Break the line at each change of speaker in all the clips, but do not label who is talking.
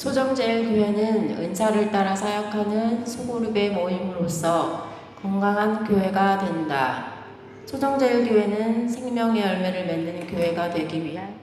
소정제일교회는 은사를 따라 사역하는 소그룹의 모임으로서 건강한 교회가 된다. 소정제일교회는 생명의 열매를 맺는 교회가 되기 위한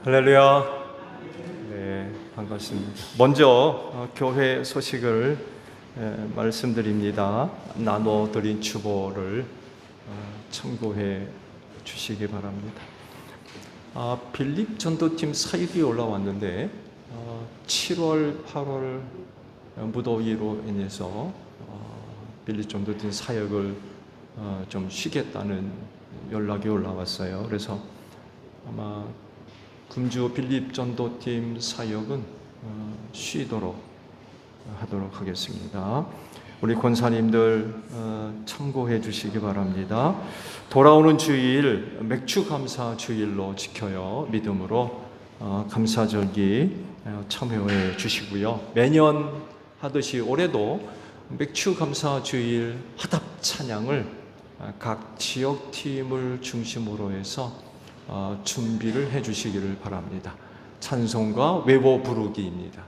할렐루야. 네, 반갑습니다. 먼저 교회 소식을 말씀드립니다. 나눠드린 주보를 참고해 주시기 바랍니다. 빌립 전도팀 사역이 올라왔는데 7월, 8월 무더위로 인해서 빌립 전도팀 사역을 좀 쉬겠다는 연락이 올라왔어요. 그래서 아마 금주 빌립 전도팀 사역은 쉬도록 하도록 하겠습니다. 우리 권사님들 참고해 주시기 바랍니다. 돌아오는 주일 맥주 감사 주일로 지켜요. 믿음으로 감사절기 참여해 주시고요. 매년 하듯이 올해도 맥주 감사 주일 화답 찬양을 각 지역팀을 중심으로 해서 준비를 해 주시기를 바랍니다. 찬송과 외워 부르기입니다.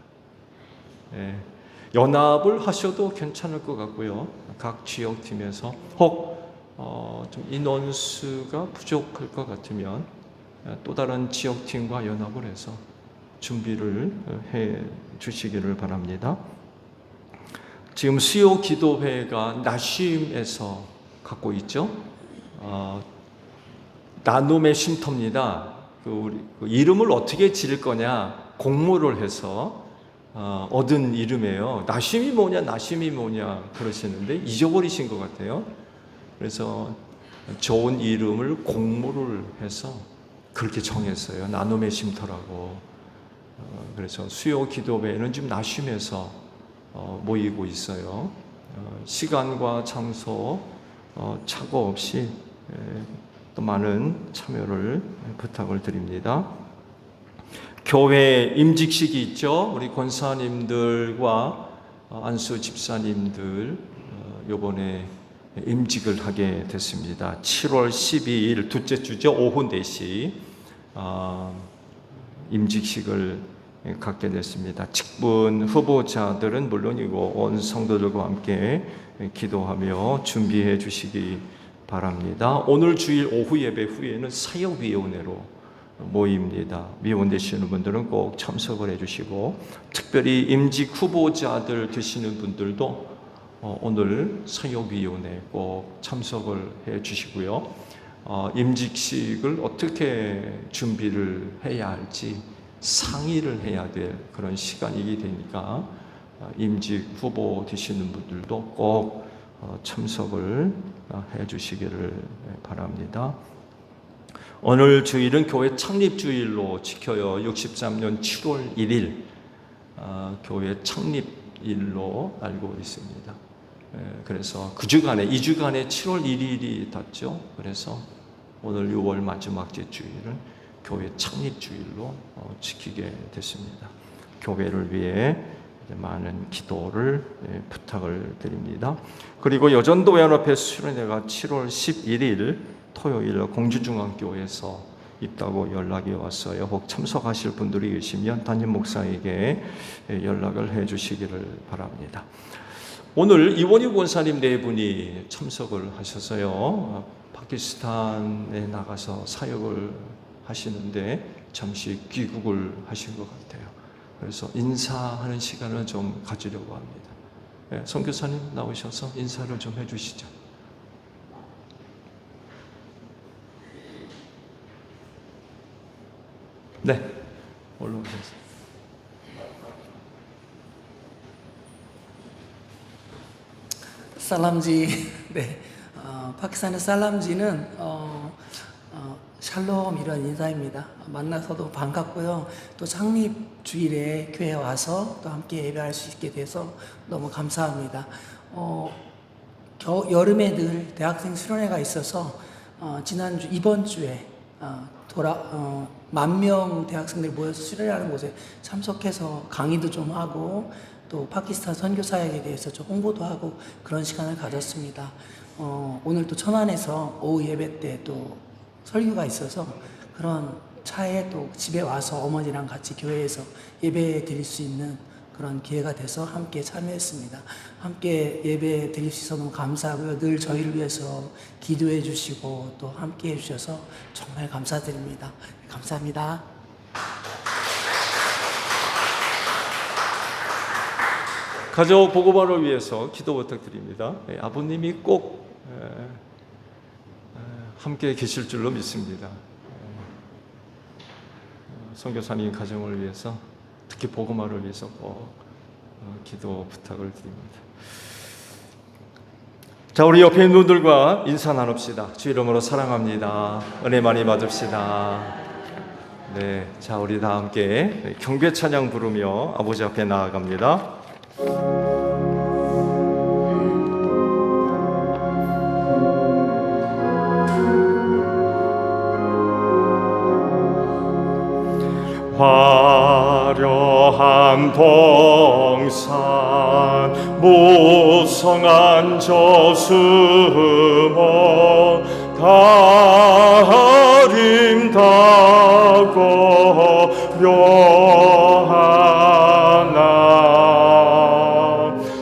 연합을 하셔도 괜찮을 것 같고요. 각 지역팀에서 혹 좀 인원수가 부족할 것 같으면 또 다른 지역팀과 연합을 해서 준비를 해 주시기를 바랍니다. 지금 수요 기도회가 나쉼에서 갖고 있죠. 나눔의 쉼터입니다. 그 이름을 어떻게 지을 거냐 공모를 해서 얻은 이름이에요. 나쉼이 뭐냐 그러시는데 잊어버리신 것 같아요. 그래서 좋은 이름을 공모를 해서 그렇게 정했어요. 나눔의 쉼터라고. 그래서 수요 기도회는 지금 나쉼에서 모이고 있어요. 시간과 장소 착오 없이 또 많은 참여를 부탁을 드립니다. 교회 임직식이 있죠. 우리 권사님들과 안수 집사님들 이번에 임직을 하게 됐습니다. 7월 12일 둘째 주죠. 오후 4시 임직식을 갖게 됐습니다. 직분 후보자들은 물론이고 온 성도들과 함께 기도하며 준비해 주시기 바랍니다. 오늘 주일 오후 예배 후에는 사역위원회로 모입니다. 위원 되시는 분들은 꼭 참석을 해주시고 특별히 임직 후보자들 되시는 분들도 오늘 사역위원회 꼭 참석을 해주시고요. 임직식을 어떻게 준비를 해야 할지 상의를 해야 될 그런 시간이기 되니까 임직 후보 되시는 분들도 꼭 참석을 해주시기를 바랍니다. 오늘 주일은 교회 창립주일로 지켜요. 63년 7월 1일 교회 창립일로 알고 있습니다. 그래서 그 주간에 2주간에 7월 1일이 닿죠. 그래서 오늘 6월 마지막 주일은 교회 창립주일로 지키게 됐습니다. 교회를 위해 많은 기도를 부탁을 드립니다. 그리고 여전도연합회 수련회가 7월 11일 토요일 공주중앙교회에서 있다고 연락이 왔어요. 혹 참석하실 분들이 계시면 담임 목사에게 연락을 해 주시기를 바랍니다. 오늘 이원희 권사님 네 분이 참석을 하셔서요. 파키스탄에 나가서 사역을 하시는데 잠시 귀국을 하신 것 같아요. 그래서 인사하는 시간을 좀 가지려고 합니다. 선교사님 나오셔서 인사를 좀 해주시죠. 네, 올라오셨어요.
살람지, 네, 파키스탄의 살람지는 샬롬 이런 인사입니다. 만나서도 반갑고요. 또 창립 주일에 교회에 와서 또 함께 예배할 수 있게 돼서 너무 감사합니다. 여름에 늘 대학생 수련회가 있어서 이번 주에 10,000명 대학생들이 모여서 수련회하는 곳에 참석해서 강의도 좀 하고 또 파키스탄 선교 사역에 대해서 좀 홍보도 하고 그런 시간을 가졌습니다. 오늘 또 천안에서 오후 예배 때 또 설교가 있어서 그런 차에 또 집에 와서 어머니랑 같이 교회에서 예배 드릴 수 있는 그런 기회가 돼서 함께 참여했습니다. 함께 예배 드릴 수 있어서 너무 감사하고요. 늘 저희를 위해서 기도해 주시고 또 함께 해 주셔서 정말 감사드립니다. 감사합니다.
가족 보고만을 위해서 기도 부탁드립니다. 아버님이 꼭 함께 계실 줄로 믿습니다. 선교사님 가정을 위해서, 특히 보고만을 위해서 꼭 기도 부탁을 드립니다. 자, 우리 옆에 있는 분들과 인사 나눕시다. 주 이름으로 사랑합니다. 은혜 많이 받읍시다. 네, 자, 우리 다 함께 경배 찬양 부르며 아버지 앞에 나아갑니다. 화려한 동산 무성한 저수모 다 아름다고 묘하나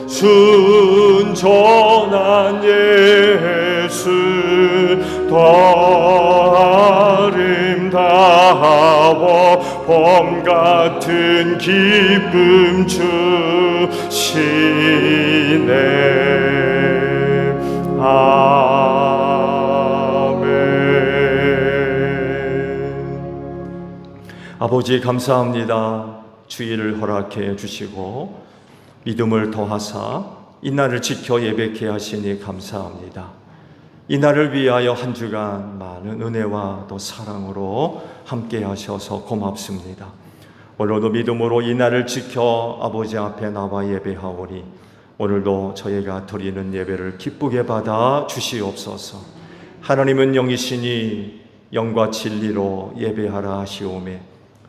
순전한 예수 더 아름다워 봄 같은 기쁨 주시네. 아멘. 아버지 감사합니다. 주일을 허락해 주시고 믿음을 더하사 이날을 지켜 예배케 하시니 감사합니다. 이날을 위하여 한 주간 많은 은혜와 또 사랑으로 함께 하셔서 고맙습니다. 오늘도 믿음으로 이날을 지켜 아버지 앞에 나와 예배하오니 오늘도 저희가 드리는 예배를 기쁘게 받아 주시옵소서. 하나님은 영이시니 영과 진리로 예배하라 하시오매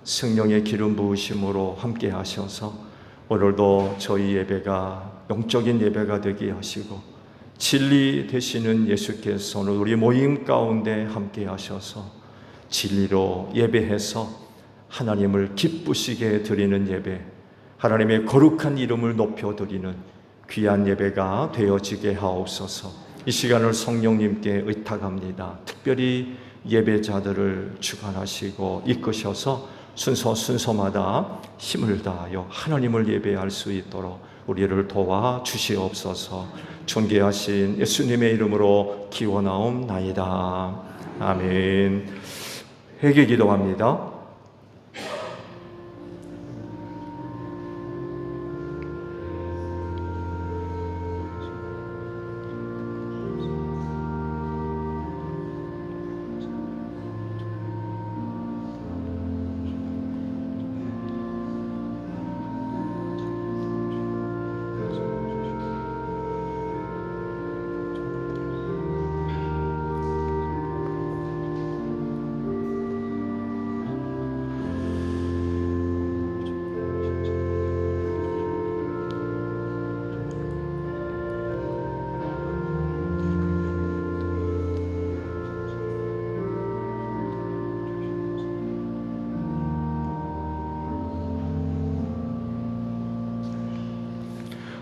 성령의 기름 부으심으로 함께 하셔서 오늘도 저희 예배가 영적인 예배가 되게 하시고 진리 되시는 예수께서 오늘 우리 모임 가운데 함께 하셔서 진리로 예배해서 하나님을 기쁘시게 드리는 예배, 하나님의 거룩한 이름을 높여드리는 귀한 예배가 되어지게 하옵소서. 이 시간을 성령님께 의탁합니다. 특별히 예배자들을 주관하시고 이끄셔서 순서마다 힘을 다하여 하나님을 예배할 수 있도록 우리를 도와 주시옵소서. 존귀하신 예수님의 이름으로 기원하옵나이다. 아멘. 회개 기도합니다.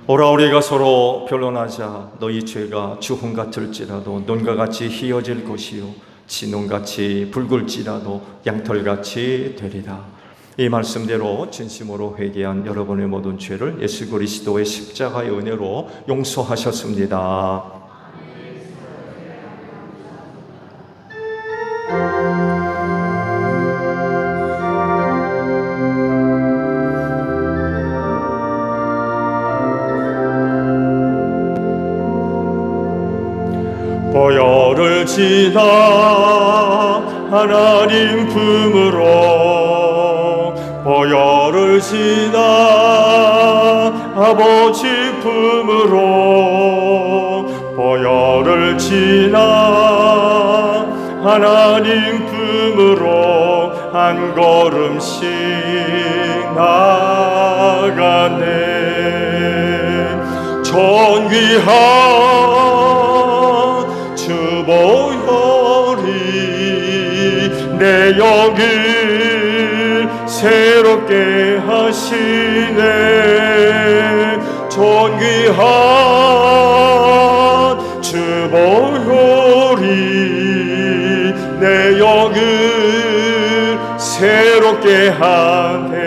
오라 우리가 서로 변론하자. 너희 죄가 주홍 같을지라도 눈과 같이 희어질 것이요 진홍같이 붉을지라도 양털같이 되리라. 이 말씀대로 진심으로 회개한 여러분의 모든 죄를 예수 그리스도의 십자가의 은혜로 용서하셨습니다. 보혈을 지나 하나님 품으로 보혈을 지나 아버지 품으로 보혈을 지나 하나님 품으로 한 걸음씩 나가네. 존귀한 주보혈이 내 영을 새롭게 하시네. 존귀한 주보혈이 내 영을 새롭게 하네.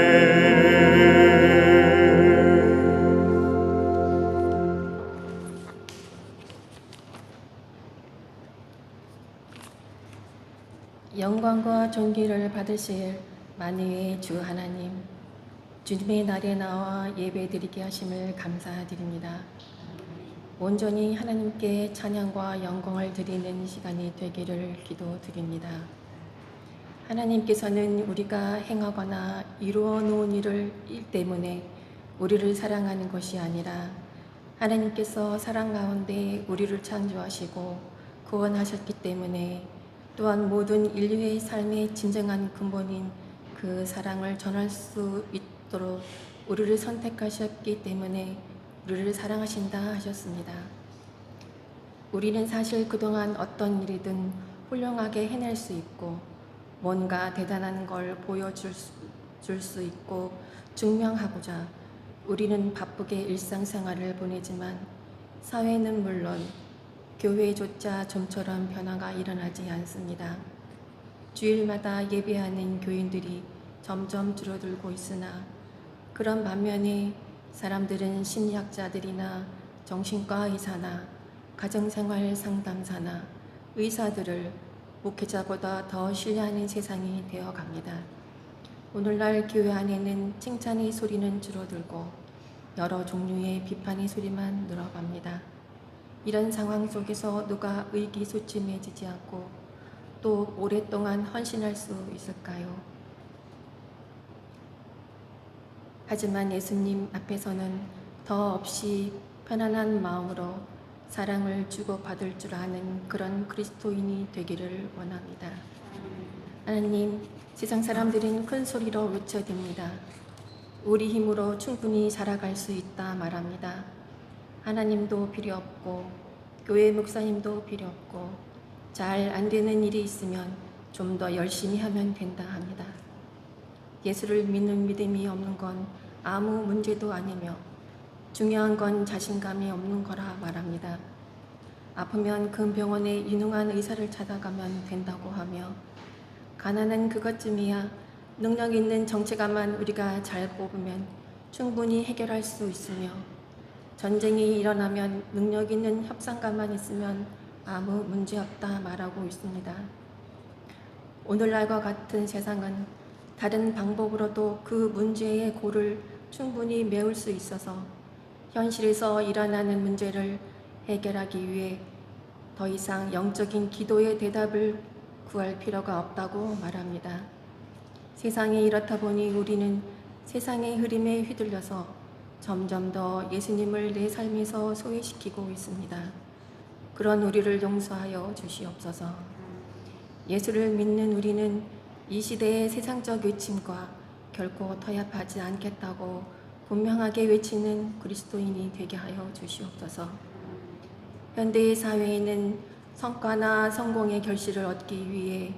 영광과 존귀를 받으실 만유의 주 하나님, 주님의 날에 나와 예배드리게 하심을 감사드립니다. 온전히 하나님께 찬양과 영광을 드리는 시간이 되기를 기도드립니다. 하나님께서는 우리가 행하거나 이루어 놓은 일 때문에 우리를 사랑하는 것이 아니라 하나님께서 사랑 가운데 우리를 창조하시고 구원하셨기 때문에 또한 모든 인류의 삶의 진정한 근본인 그 사랑을 전할 수 있도록 우리를 선택하셨기 때문에 우리를 사랑하신다 하셨습니다. 우리는 사실 그동안 어떤 일이든 훌륭하게 해낼 수 있고 뭔가 대단한 걸 보여줄 수 있고 증명하고자 우리는 바쁘게 일상생활을 보내지만 사회는 물론 교회조차 좀처럼 변화가 일어나지 않습니다. 주일마다 예배하는 교인들이 점점 줄어들고 있으나 그런 반면에 사람들은 심리학자들이나 정신과 의사나 가정생활 상담사나 의사들을 목회자보다 더 신뢰하는 세상이 되어갑니다. 오늘날 교회 안에는 칭찬의 소리는 줄어들고 여러 종류의 비판의 소리만 늘어갑니다. 이런 상황 속에서 누가 의기소침해지지 않고 또 오랫동안 헌신할 수 있을까요? 하지만 예수님 앞에서는 더 없이 편안한 마음으로 사랑을 주고받을 줄 아는 그런 그리스도인이 되기를 원합니다. 하나님, 세상 사람들은 큰 소리로 외쳐댑니다. 우리 힘으로 충분히 살아갈 수 있다 말합니다. 하나님도 필요 없고 교회 목사님도 필요 없고 잘 안 되는 일이 있으면 좀 더 열심히 하면 된다 합니다. 예수를 믿는 믿음이 없는 건 아무 문제도 아니며 중요한 건 자신감이 없는 거라 말합니다. 아프면 그 병원에 유능한 의사를 찾아가면 된다고 하며 가난한 그것쯤이야 능력 있는 정치가만 우리가 잘 뽑으면 충분히 해결할 수 있으며 전쟁이 일어나면 능력 있는 협상가만 있으면 아무 문제 없다 말하고 있습니다. 오늘날과 같은 세상은 다른 방법으로도 그 문제의 골을 충분히 메울 수 있어서 현실에서 일어나는 문제를 해결하기 위해 더 이상 영적인 기도의 대답을 구할 필요가 없다고 말합니다. 세상이 이렇다 보니 우리는 세상의 흐름에 휘둘려서 점점 더 예수님을 내 삶에서 소외시키고 있습니다. 그런 우리를 용서하여 주시옵소서. 예수를 믿는 우리는 이 시대의 세상적 외침과 결코 타협하지 않겠다고 분명하게 외치는 그리스도인이 되게 하여 주시옵소서. 현대의 사회에는 성과나 성공의 결실을 얻기 위해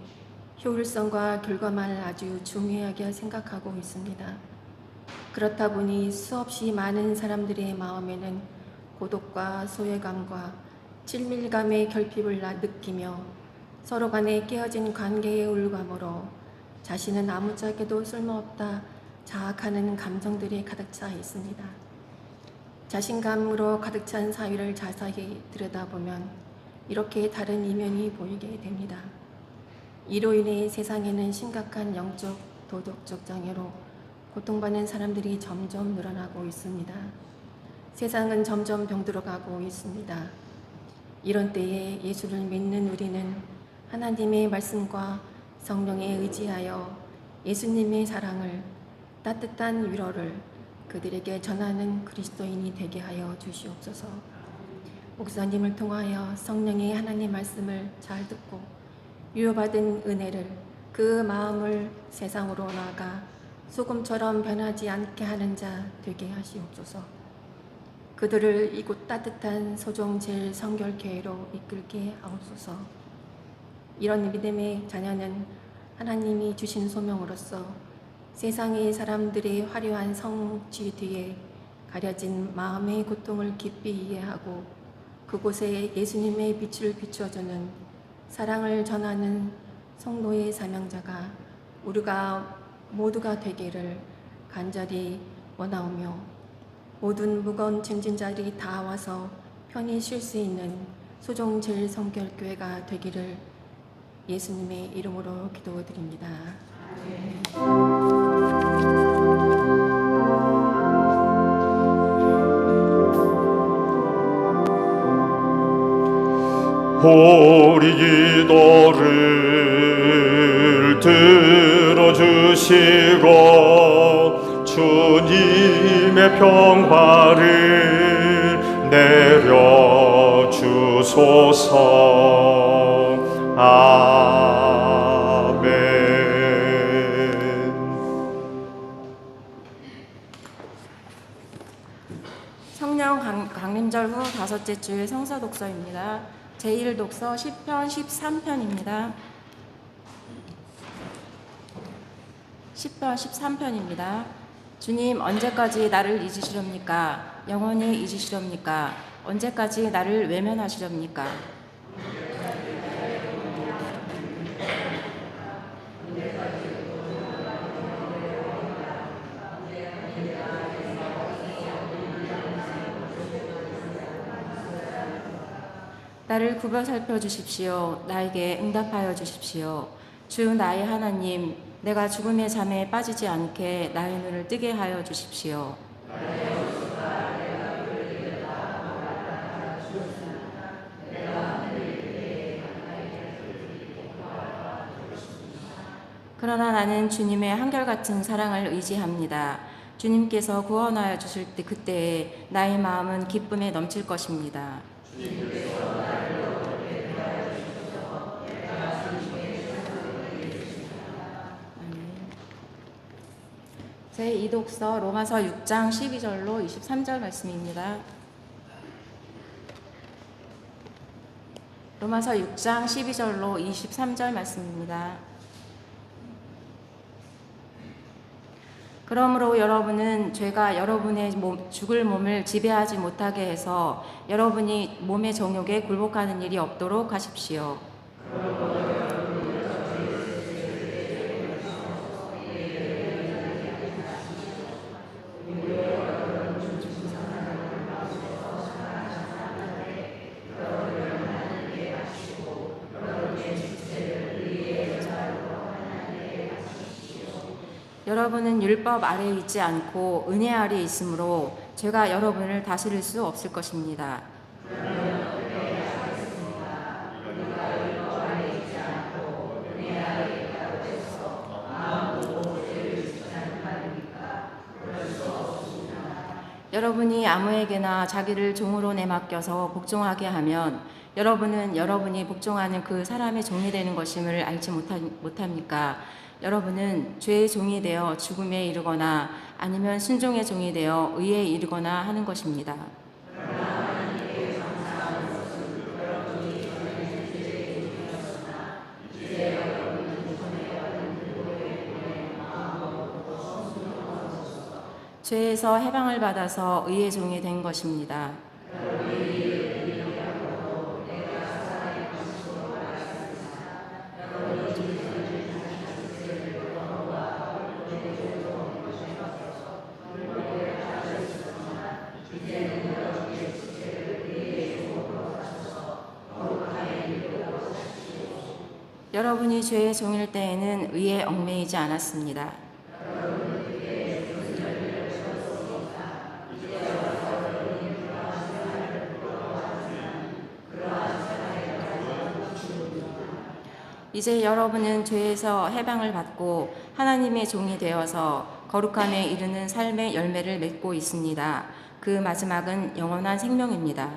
효율성과 결과만을 아주 중요하게 생각하고 있습니다. 그렇다 보니 수없이 많은 사람들의 마음에는 고독과 소외감과 친밀감의 결핍을 느끼며 서로 간에 깨어진 관계의 울감으로 자신은 아무짝에도 쓸모없다 자학하는 감정들이 가득 차 있습니다. 자신감으로 가득 찬 사회를 자세히 들여다보면 이렇게 다른 이면이 보이게 됩니다. 이로 인해 세상에는 심각한 영적, 도덕적 장애로 고통받는 사람들이 점점 늘어나고 있습니다. 세상은 점점 병들어가고 있습니다. 이런 때에 예수를 믿는 우리는 하나님의 말씀과 성령에 의지하여 예수님의 사랑을, 따뜻한 위로를 그들에게 전하는 그리스도인이 되게 하여 주시옵소서. 목사님을 통하여 성령의 하나님 말씀을 잘 듣고 위로받은 은혜를 그 마음을 세상으로 나아가 소금처럼 변하지 않게 하는 자 되게 하시옵소서. 그들을 이곳 따뜻한 소종 제일 성결교회로 이끌게 하옵소서. 이런 믿음의 자녀는 하나님이 주신 소명으로서 세상의 사람들의 화려한 성취 뒤에 가려진 마음의 고통을 깊이 이해하고 그곳에 예수님의 빛을 비춰주는 사랑을 전하는 성도의 사명자가 우리가 모두가 되기를 간절히 원하오며 모든 무거운 짐진 자들이 다 와서 편히 쉴 수 있는 소종 제일 성결교회가 되기를 예수님의 이름으로 기도드립니다.
우리 기도를 들어주시고 주님의 평화를 내려주소서. 아멘.
성령 강림절 후 다섯째 주일 성서 독서입니다. 제1독서 시편 13편입니다. 시편 13편입니다. 주님, 언제까지 나를 잊으시렵니까? 영원히 잊으시렵니까? 언제까지 나를 외면하시렵니까? 나를 굽어 살펴주십시오. 나에게 응답하여 주십시오. 주 나의 하나님, 내가 죽음의 잠에 빠지지 않게 나의 눈을 뜨게 하여 주십시오. 그러나 나는 주님의 한결같은 사랑을 의지합니다. 주님께서 구원하여 주실 때 그때에 나의 마음은 기쁨에 넘칠 것입니다. 제2독서 로마서 6장 12절로 23절 말씀입니다. 로마서 6장 12절로 23절 말씀입니다. 그러므로 여러분은 죄가 여러분의 죽을 몸을 지배하지 못하게 해서 여러분이 몸의 정욕에 굴복하는 일이 없도록 하십시오. 여러분은 율법 아래에 있지 않고 은혜 아래에 있으므로 죄가 여러분을 다스릴 수 없을 것입니다. 여러분이 아무에게나 자기를 종으로 내맡겨서 복종하게 하면 여러분은 여러분이 복종하는 그 사람의 종이 되는 것임을 알지 못합니까? 여러분은 죄의 종이 되어 죽음에 이르거나 아니면 순종의 종이 되어 의에 이르거나 하는 것입니다. 죄에서 해방을 받아서 의의 종이 된 것입니다. 여러분이 죄의 종일 때에는 의에 얽매이지 않았습니다. 이제 여러분은 죄에서 해방을 받고 하나님의 종이 되어서 거룩함에 이르는 삶의 열매를 맺고 있습니다. 그 마지막은 영원한 생명입니다.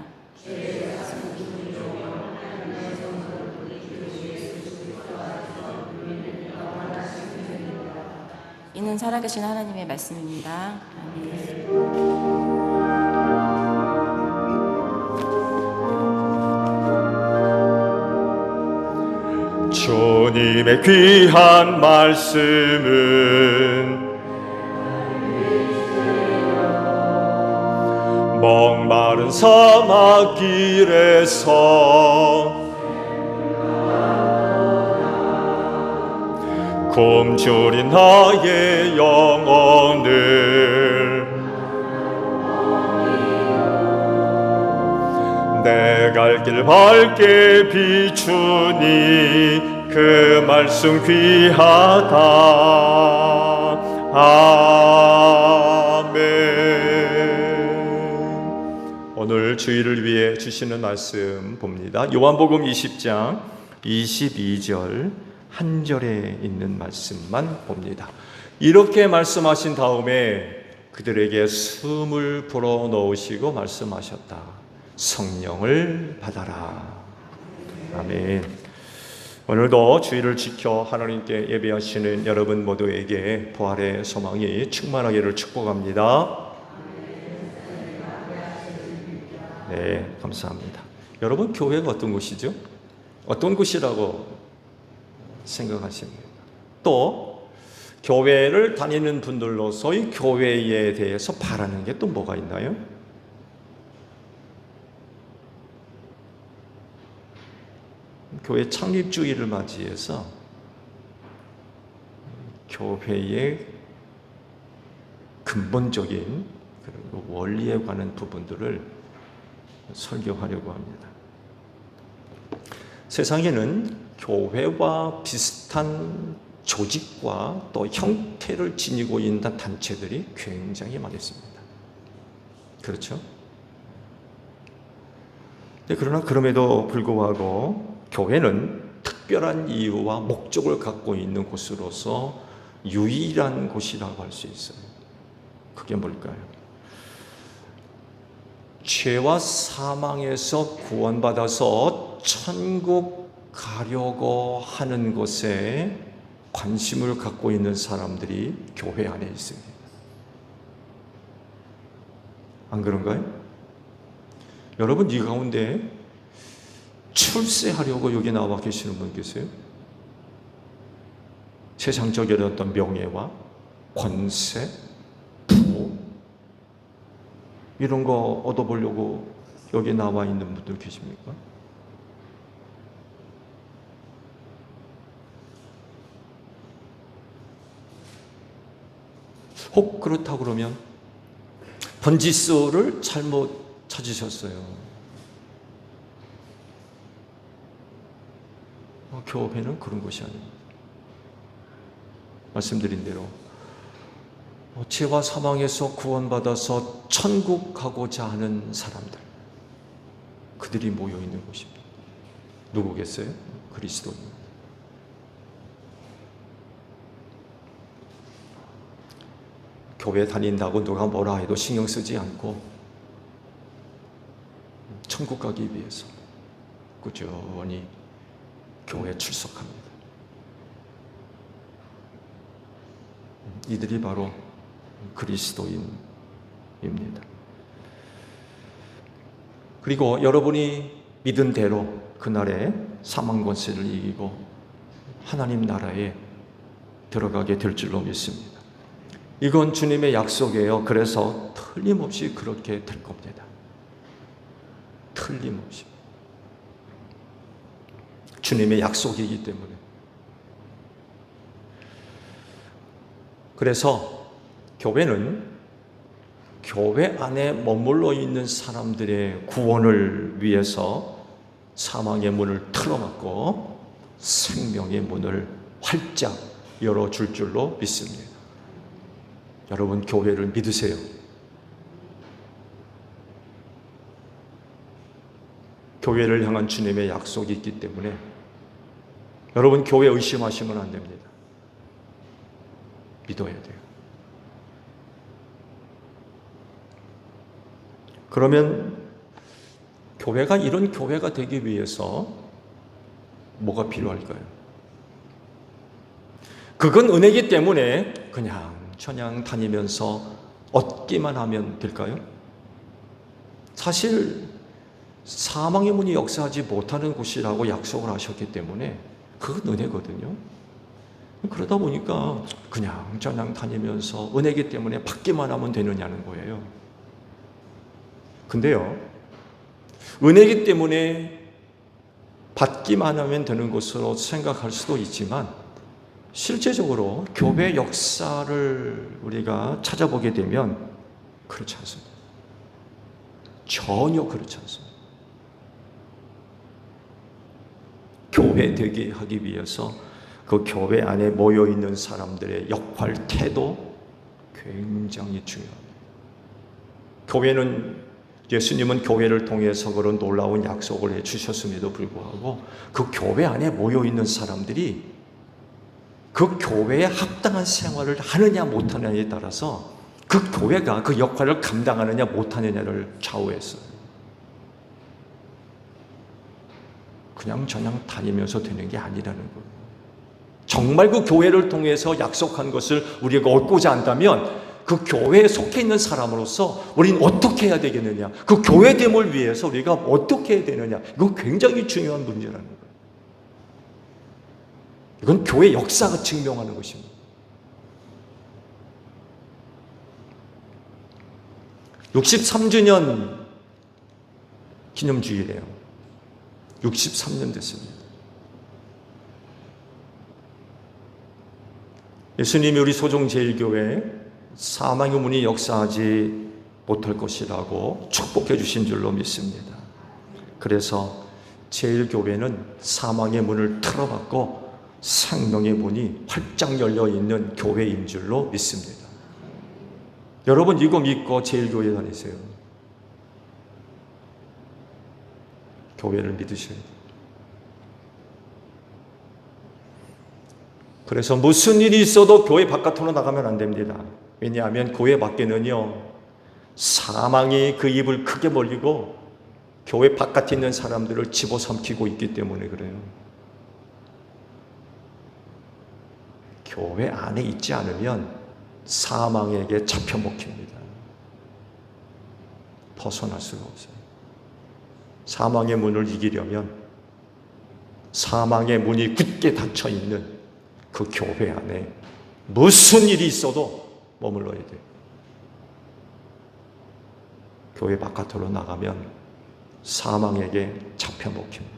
이는 살아계신 하나님의 말씀입니다. 아멘.
주님의 귀한 말씀은 목마른 사막 길에서 굶주린 나의 영혼을 내 갈 길 밝게 비추니 그 말씀 귀하다. 아멘. 오늘 주일을 위해 주시는 말씀 봅니다. 요한복음 20장 22절 한 절에 있는 말씀만 봅니다. 이렇게 말씀하신 다음에 그들에게 숨을 불어넣으시고 말씀하셨다. 성령을 받아라. 아멘. 오늘도 주일을 지켜 하나님께 예배하시는 여러분 모두에게 부활의 소망이 충만하기를 축복합니다. 네, 감사합니다. 여러분, 교회가 어떤 곳이죠? 어떤 곳이라고 생각하십니까? 또 교회를 다니는 분들로서의 교회에 대해서 바라는 게 또 뭐가 있나요? 교회 창립주의를 맞이해서 교회의 근본적인 그리고 원리에 관한 부분들을 설교하려고 합니다. 세상에는 교회와 비슷한 조직과 또 형태를 지니고 있는 단체들이 굉장히 많이 있습니다. 그렇죠? 그러나 그럼에도 불구하고 교회는 특별한 이유와 목적을 갖고 있는 곳으로서 유일한 곳이라고 할 수 있어요. 그게 뭘까요? 죄와 사망에서 구원받아서 천국 가려고 하는 것에 관심을 갖고 있는 사람들이 교회 안에 있습니다. 안 그런가요? 여러분, 이 가운데 출세하려고 여기 나와 계시는 분 계세요? 세상적인 어떤 명예와 권세, 부호 이런 거 얻어보려고 여기 나와 있는 분들 계십니까? 혹 그렇다 그러면 번지수를 잘못 찾으셨어요. 교회는 그런 것이 아닙니다. 말씀드린 대로 죄와 사망에서 구원받아서 천국 가고자 하는 사람들, 그들이 모여 있는 곳입니다. 누구겠어요? 그리스도인. 교회 다닌다고 누가 뭐라 해도 신경 쓰지 않고 천국 가기 위해서 꾸준히 교회에 출석합니다. 이들이 바로 그리스도인입니다. 그리고 여러분이 믿은 대로 그날에 사망 권세를 이기고 하나님 나라에 들어가게 될 줄로 믿습니다. 이건 주님의 약속이에요. 그래서 틀림없이 그렇게 될 겁니다. 틀림없이. 주님의 약속이기 때문에. 그래서 교회는 교회 안에 머물러 있는 사람들의 구원을 위해서 사망의 문을 틀어막고 생명의 문을 활짝 열어줄 줄로 믿습니다. 여러분, 교회를 믿으세요. 교회를 향한 주님의 약속이 있기 때문에 여러분, 교회 의심하시면 안 됩니다. 믿어야 돼요. 그러면 교회가 이런 교회가 되기 위해서 뭐가 필요할까요? 그건 은혜이기 때문에 그냥 천양 다니면서 얻기만 하면 될까요? 사실 사망의 문이 역사하지 못하는 곳이라고 약속을 하셨기 때문에 그건 은혜거든요. 그러다 보니까 그냥 천양 다니면서 은혜이기 때문에 받기만 하면 되느냐는 거예요. 근데요, 은혜이기 때문에 받기만 하면 되는 것으로 생각할 수도 있지만 실제적으로 교회 역사를 우리가 찾아보게 되면 그렇지 않습니다. 전혀 그렇지 않습니다. 교회 교회 되게 하기 위해서 그 교회 안에 모여 있는 사람들의 역할, 태도 굉장히 중요합니다. 교회는, 예수님은 교회를 통해서 그런 놀라운 약속을 해주셨음에도 불구하고 그 교회 안에 모여 있는 사람들이 그 교회에 합당한 생활을 하느냐 못하느냐에 따라서 그 교회가 그 역할을 감당하느냐 못하느냐를 좌우했어요. 그냥 저냥 다니면서 되는 게 아니라는 거예요. 정말 그 교회를 통해서 약속한 것을 우리가 얻고자 한다면 그 교회에 속해 있는 사람으로서 우리는 어떻게 해야 되겠느냐, 그 교회됨을 위해서 우리가 어떻게 해야 되느냐, 이건 굉장히 중요한 문제라는 거예요. 이건 교회 역사가 증명하는 것입니다. (63주년) 기념주일이에요. 63년 됐습니다. 예수님이 우리 소종제일교회 사망의 문이 역사하지 못할 것이라고 축복해 주신 줄로 믿습니다. 그래서 제일교회는 사망의 문을 틀어받고 생명의 문이 활짝 열려 있는 교회인 줄로 믿습니다. 여러분 이거 믿고 제일교회 다니세요. 교회를 믿으셔야 돼요. 그래서 무슨 일이 있어도 교회 바깥으로 나가면 안 됩니다. 왜냐하면 교회 밖에는요, 사망이 그 입을 크게 벌리고 교회 바깥에 있는 사람들을 집어삼키고 있기 때문에 그래요. 교회 안에 있지 않으면 사망에게 잡혀 먹힙니다. 벗어날 수가 없어요. 사망의 문을 이기려면 사망의 문이 굳게 닫혀 있는 그 교회 안에 무슨 일이 있어도 머물러야 돼요. 교회 바깥으로 나가면 사망에게 잡혀 먹힙니다.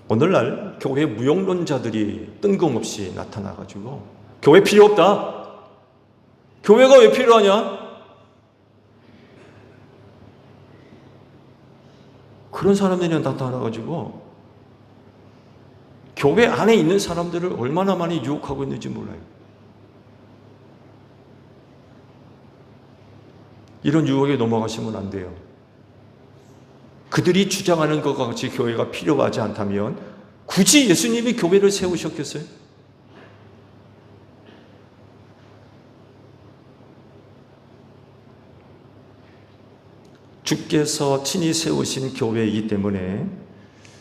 오늘날 교회 무용론자들이 뜬금없이 나타나가지고 교회 필요 없다. 교회가 왜 필요하냐? 그런 사람들이 나타나가지고 교회 안에 있는 사람들을 얼마나 많이 유혹하고 있는지 몰라요. 이런 유혹에 넘어가시면 안 돼요. 그들이 주장하는 것과 같이 교회가 필요하지 않다면 굳이 예수님이 교회를 세우셨겠어요? 주께서 친히 세우신 교회이기 때문에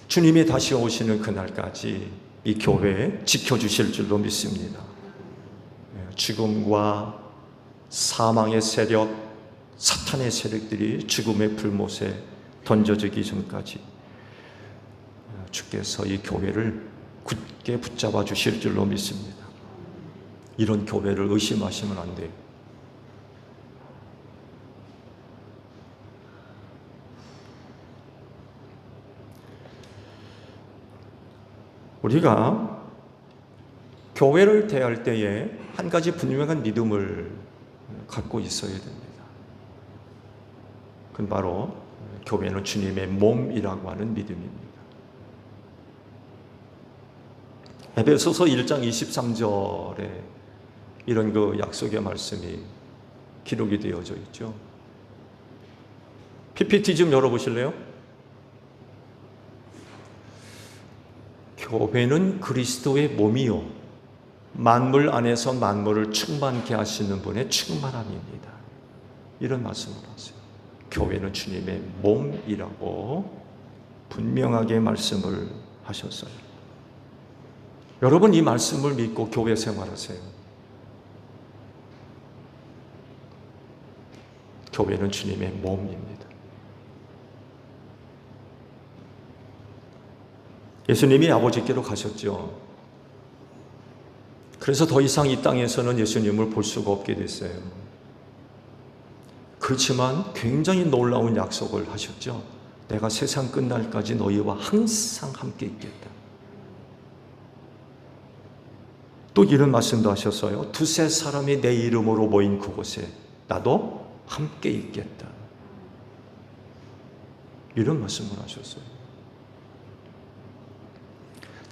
주님이 다시 오시는 그날까지 이 교회 지켜주실 줄로 믿습니다. 죽음과 사망의 세력, 사탄의 세력들이 죽음의 불못에 던져지기 전까지 주께서 이 교회를 굳게 붙잡아 주실 줄로 믿습니다. 이런 교회를 의심하시면 안 돼요. 우리가 교회를 대할 때에 한 가지 분명한 믿음을 갖고 있어야 됩니다. 그건 바로 교회는 주님의 몸이라고 하는 믿음입니다. 에베소서 1장 23절에 이런 그 약속의 말씀이 기록이 되어져 있죠. PPT 좀 열어보실래요? 교회는 그리스도의 몸이요 만물 안에서 만물을 충만케 하시는 분의 충만함입니다. 이런 말씀을 하세요. 교회는 주님의 몸이라고 분명하게 말씀을 하셨어요. 여러분 이 말씀을 믿고 교회 생활하세요. 교회는 주님의 몸입니다. 예수님이 아버지께로 가셨죠. 그래서 더 이상 이 땅에서는 예수님을 볼 수가 없게 됐어요. 그렇지만 굉장히 놀라운 약속을 하셨죠. 내가 세상 끝날까지 너희와 항상 함께 있겠다. 또 이런 말씀도 하셨어요. 두세 사람이 내 이름으로 모인 그곳에 나도 함께 있겠다. 이런 말씀을 하셨어요.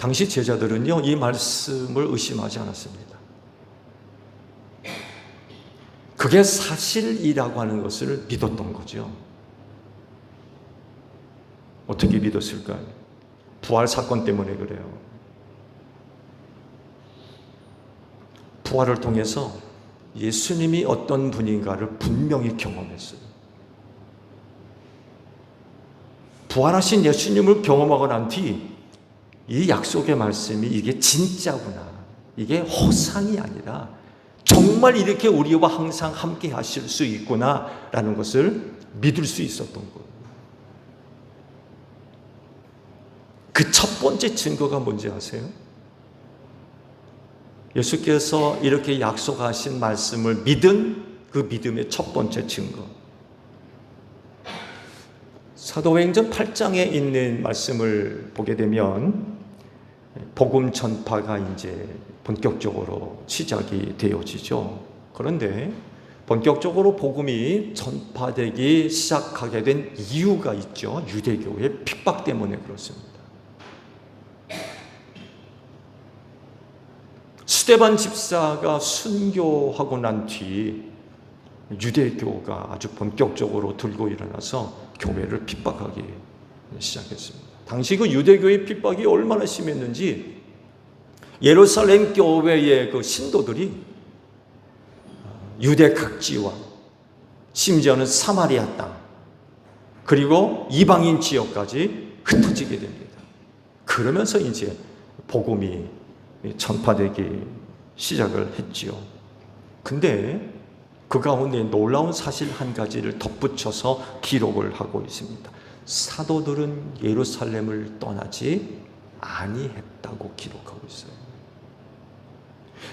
당시 제자들은요, 이 말씀을 의심하지 않았습니다. 그게 사실이라고 하는 것을 믿었던 거죠. 어떻게 믿었을까요? 부활 사건 때문에 그래요. 부활을 통해서 예수님이 어떤 분인가를 분명히 경험했어요. 부활하신 예수님을 경험하고 난 뒤 이 약속의 말씀이 이게 진짜구나, 이게 허상이 아니라 정말 이렇게 우리와 항상 함께 하실 수 있구나라는 것을 믿을 수 있었던 거예요. 그 첫 번째 증거가 뭔지 아세요? 예수께서 이렇게 약속하신 말씀을 믿은 그 믿음의 첫 번째 증거. 사도행전 8장에 있는 말씀을 보게 되면 복음 전파가 이제 본격적으로 시작이 되어지죠. 그런데 본격적으로 복음이 전파되기 시작하게 된 이유가 있죠. 유대교의 핍박 때문에 그렇습니다. 스데반 집사가 순교하고 난 뒤 유대교가 아주 본격적으로 들고 일어나서 교회를 핍박하기 시작했습니다. 당시 그 유대교의 핍박이 얼마나 심했는지 예루살렘 교회의 그 신도들이 유대 각지와 심지어는 사마리아 땅 그리고 이방인 지역까지 흩어지게 됩니다. 그러면서 이제 복음이 전파되기 시작을 했지요. 근데 그 가운데 놀라운 사실 한 가지를 덧붙여서 기록을 하고 있습니다. 사도들은 예루살렘을 떠나지 아니했다고 기록하고 있어요.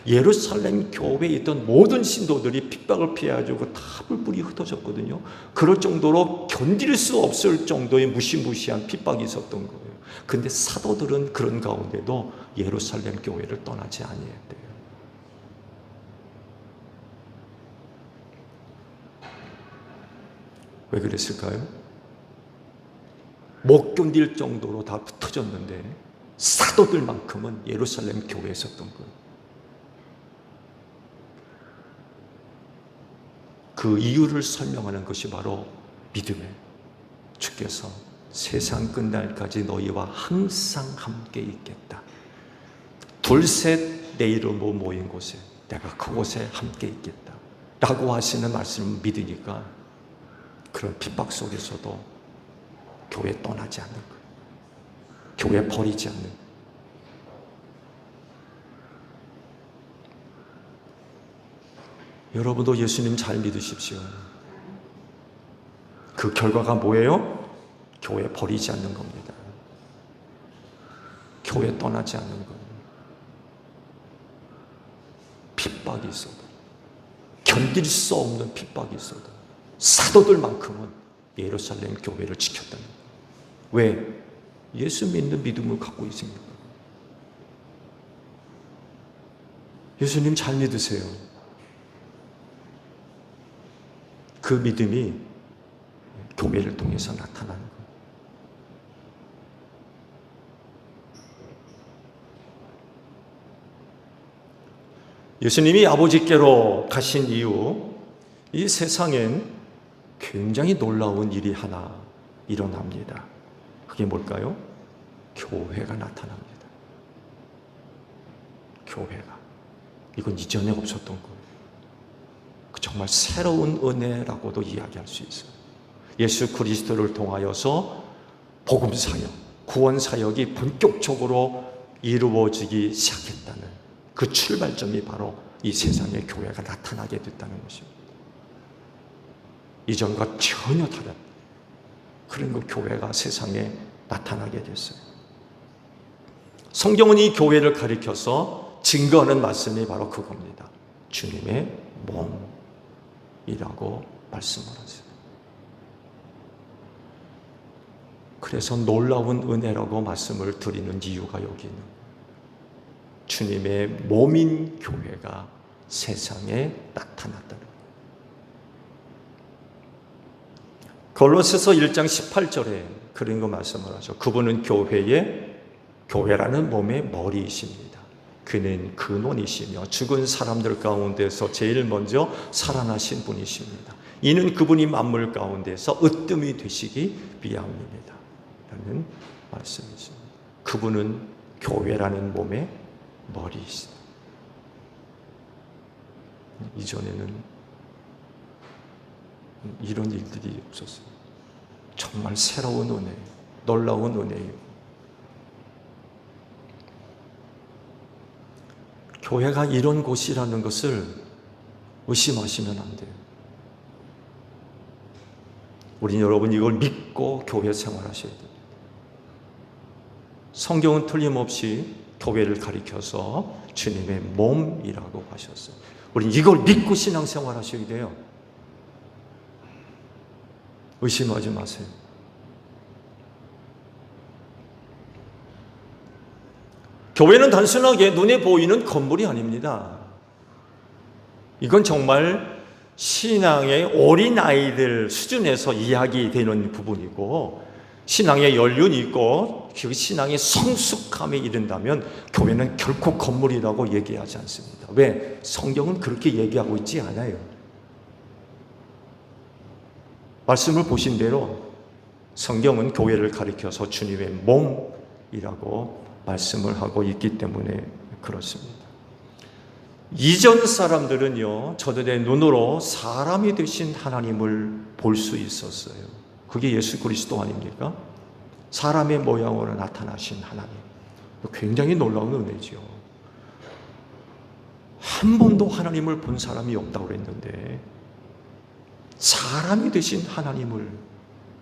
예루살렘 교회에 있던 모든 신도들이 핍박을 피해가지고 다 뿔뿔이 흩어졌거든요. 그럴 정도로 견딜 수 없을 정도의 무시무시한 핍박이 있었던 거예요. 근데 사도들은 그런 가운데도 예루살렘 교회를 떠나지 아니했대요. 왜 그랬을까요? 못 견딜 정도로 다 흩어졌는데 사도들만큼은 예루살렘 교회에 있었던 거예요. 그 이유를 설명하는 것이 바로 믿음에 주께서 세상 끝날까지 너희와 항상 함께 있겠다. 둘셋 내 이름으로 모인 곳에 내가 그곳에 함께 있겠다 라고 하시는 말씀을 믿으니까 그런 핍박 속에서도 교회 떠나지 않는 거예요. 교회 버리지 않는 거예요. 여러분도 예수님 잘 믿으십시오. 그 결과가 뭐예요? 교회 버리지 않는 겁니다. 교회 떠나지 않는 거예요. 핍박이 있어도, 견딜 수 없는 핍박이 있어도 사도들만큼은 예루살렘 교회를 지켰다는 거예요. 왜? 예수 믿는 믿음을 갖고 있습니다. 예수님 잘 믿으세요. 그 믿음이 교회를 통해서 나타나는 거예요. 예수님이 아버지께로 가신 이후 이 세상엔 굉장히 놀라운 일이 하나 일어납니다. 그게 뭘까요? 교회가 나타납니다. 교회가. 이건 이전에 없었던 거예요. 정말 새로운 은혜라고도 이야기할 수 있어요. 예수 그리스도를 통하여서 복음 사역, 구원 사역이 본격적으로 이루어지기 시작했다는 그 출발점이 바로 이 세상에 교회가 나타나게 됐다는 것입니다. 이전과 전혀 다른 그런 그 교회가 세상에 나타나게 됐어요. 성경은 이 교회를 가리켜서 증거하는 말씀이 바로 그겁니다. 주님의 몸이라고 말씀을 하세요. 그래서 놀라운 은혜라고 말씀을 드리는 이유가 여기 있는 거예요. 주님의 몸인 교회가 세상에 나타났다는 거예요. 골로새서 1장 18절에 그런 거 말씀을 하죠. 그분은 교회라는 몸의 머리이십니다. 그는 근원이시며 죽은 사람들 가운데서 제일 먼저 살아나신 분이십니다. 이는 그분이 만물 가운데서 으뜸이 되시기 위함입니다. 라는 말씀이십니다. 그분은 교회라는 몸의 머리이십니다. 이전에는 이런 일들이 없었어요. 정말 새로운 은혜, 놀라운 은혜예요. 교회가 이런 곳이라는 것을 의심하시면 안 돼요. 우리 여러분 이걸 믿고 교회 생활하셔야 돼요. 성경은 틀림없이 교회를 가리켜서 주님의 몸이라고 하셨어요. 우린 이걸 믿고 신앙생활 하셔야 돼요. 의심하지 마세요. 교회는 단순하게 눈에 보이는 건물이 아닙니다. 이건 정말 신앙의 어린아이들 수준에서 이야기되는 부분이고, 신앙의 연륜이 있고 그 신앙의 성숙함에 이른다면 교회는 결코 건물이라고 얘기하지 않습니다. 왜? 성경은 그렇게 얘기하고 있지 않아요. 말씀을 보신 대로 성경은 교회를 가리켜서 주님의 몸이라고 말씀을 하고 있기 때문에 그렇습니다. 이전 사람들은요, 저들의 눈으로 사람이 되신 하나님을 볼 수 있었어요. 그게 예수 그리스도 아닙니까? 사람의 모양으로 나타나신 하나님. 굉장히 놀라운 은혜죠. 한 번도 하나님을 본 사람이 없다고 그랬는데 사람이 되신 하나님을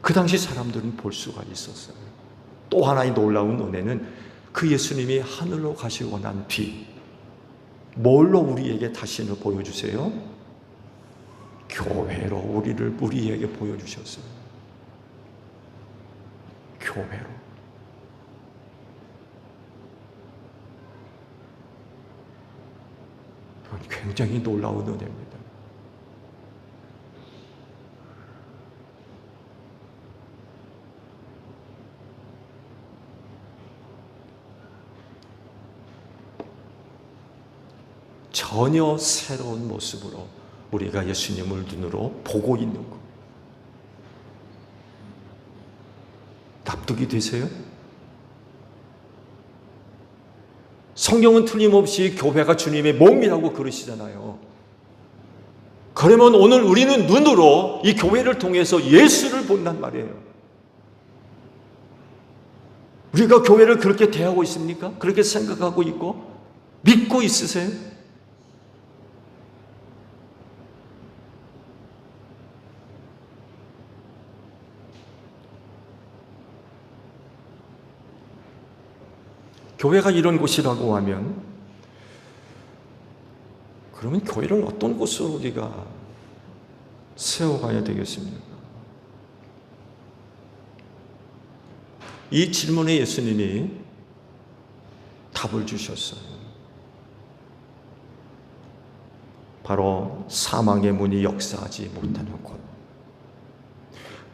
그 당시 사람들은 볼 수가 있었어요. 또 하나의 놀라운 은혜는 그 예수님이 하늘로 가시고 난 뒤 뭘로 우리에게 다시는 보여주세요? 교회로 우리에게 보여주셨어요. 교회로. 그건 굉장히 놀라운 은혜입니다. 전혀 새로운 모습으로 우리가 예수님을 눈으로 보고 있는 것. 납득이 되세요? 성경은 틀림없이 교회가 주님의 몸이라고 그러시잖아요. 그러면 오늘 우리는 눈으로 이 교회를 통해서 예수를 본단 말이에요. 우리가 교회를 그렇게 대하고 있습니까? 그렇게 생각하고 있고 믿고 있으세요? 교회가 이런 곳이라고 하면 그러면 교회를 어떤 곳으로 우리가 세워가야 되겠습니까? 이 질문에 예수님이 답을 주셨어요. 바로 사망의 문이 역사하지 못하는 곳.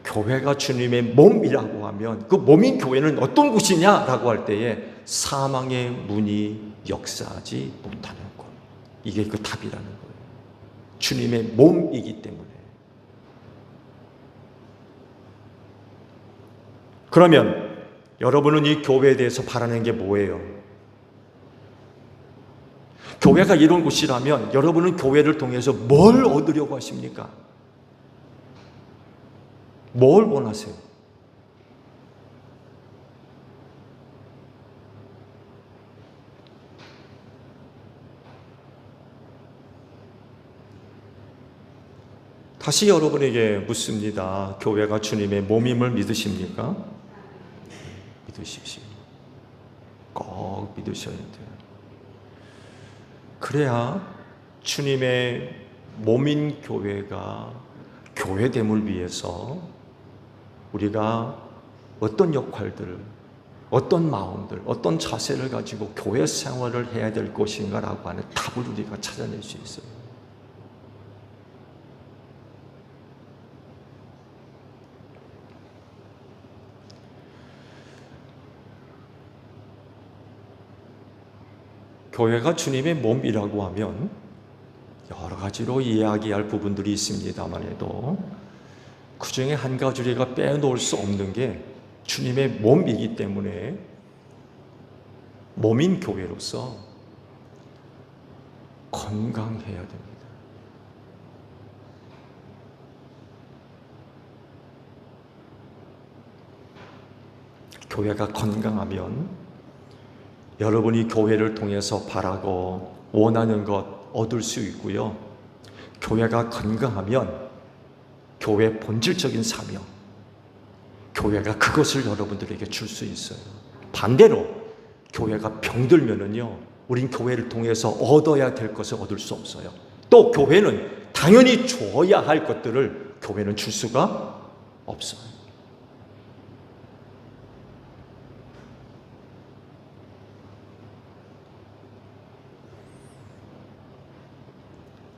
교회가 주님의 몸이라고 하면 그 몸인 교회는 어떤 곳이냐라고 할 때에 사망의 문이 역사하지 못하는 곳. 이게 그 답이라는 거예요. 주님의 몸이기 때문에. 그러면 여러분은 이 교회에 대해서 바라는 게 뭐예요? 교회가 이런 곳이라면 여러분은 교회를 통해서 뭘 얻으려고 하십니까? 뭘 원하세요? 다시 여러분에게 묻습니다. 교회가 주님의 몸임을 믿으십니까? 믿으십시오. 꼭 믿으셔야 돼요. 그래야 주님의 몸인 교회가 교회됨을 위해서 우리가 어떤 역할들, 어떤 마음들, 어떤 자세를 가지고 교회 생활을 해야 될 것인가라고 하는 답을 우리가 찾아낼 수 있어요. 교회가 주님의 몸이라고 하면 여러 가지로 이야기할 부분들이 있습니다만 해도 그 중에 한 가지를 우리가 빼놓을 수 없는 게 주님의 몸이기 때문에 몸인 교회로서 건강해야 됩니다. 교회가 건강하면 여러분이 교회를 통해서 바라고 원하는 것 얻을 수 있고요. 교회가 건강하면 교회의 본질적인 사명, 교회가 그것을 여러분들에게 줄 수 있어요. 반대로 교회가 병들면은요, 우린 교회를 통해서 얻어야 될 것을 얻을 수 없어요. 또 교회는 당연히 줘야 할 것들을 교회는 줄 수가 없어요.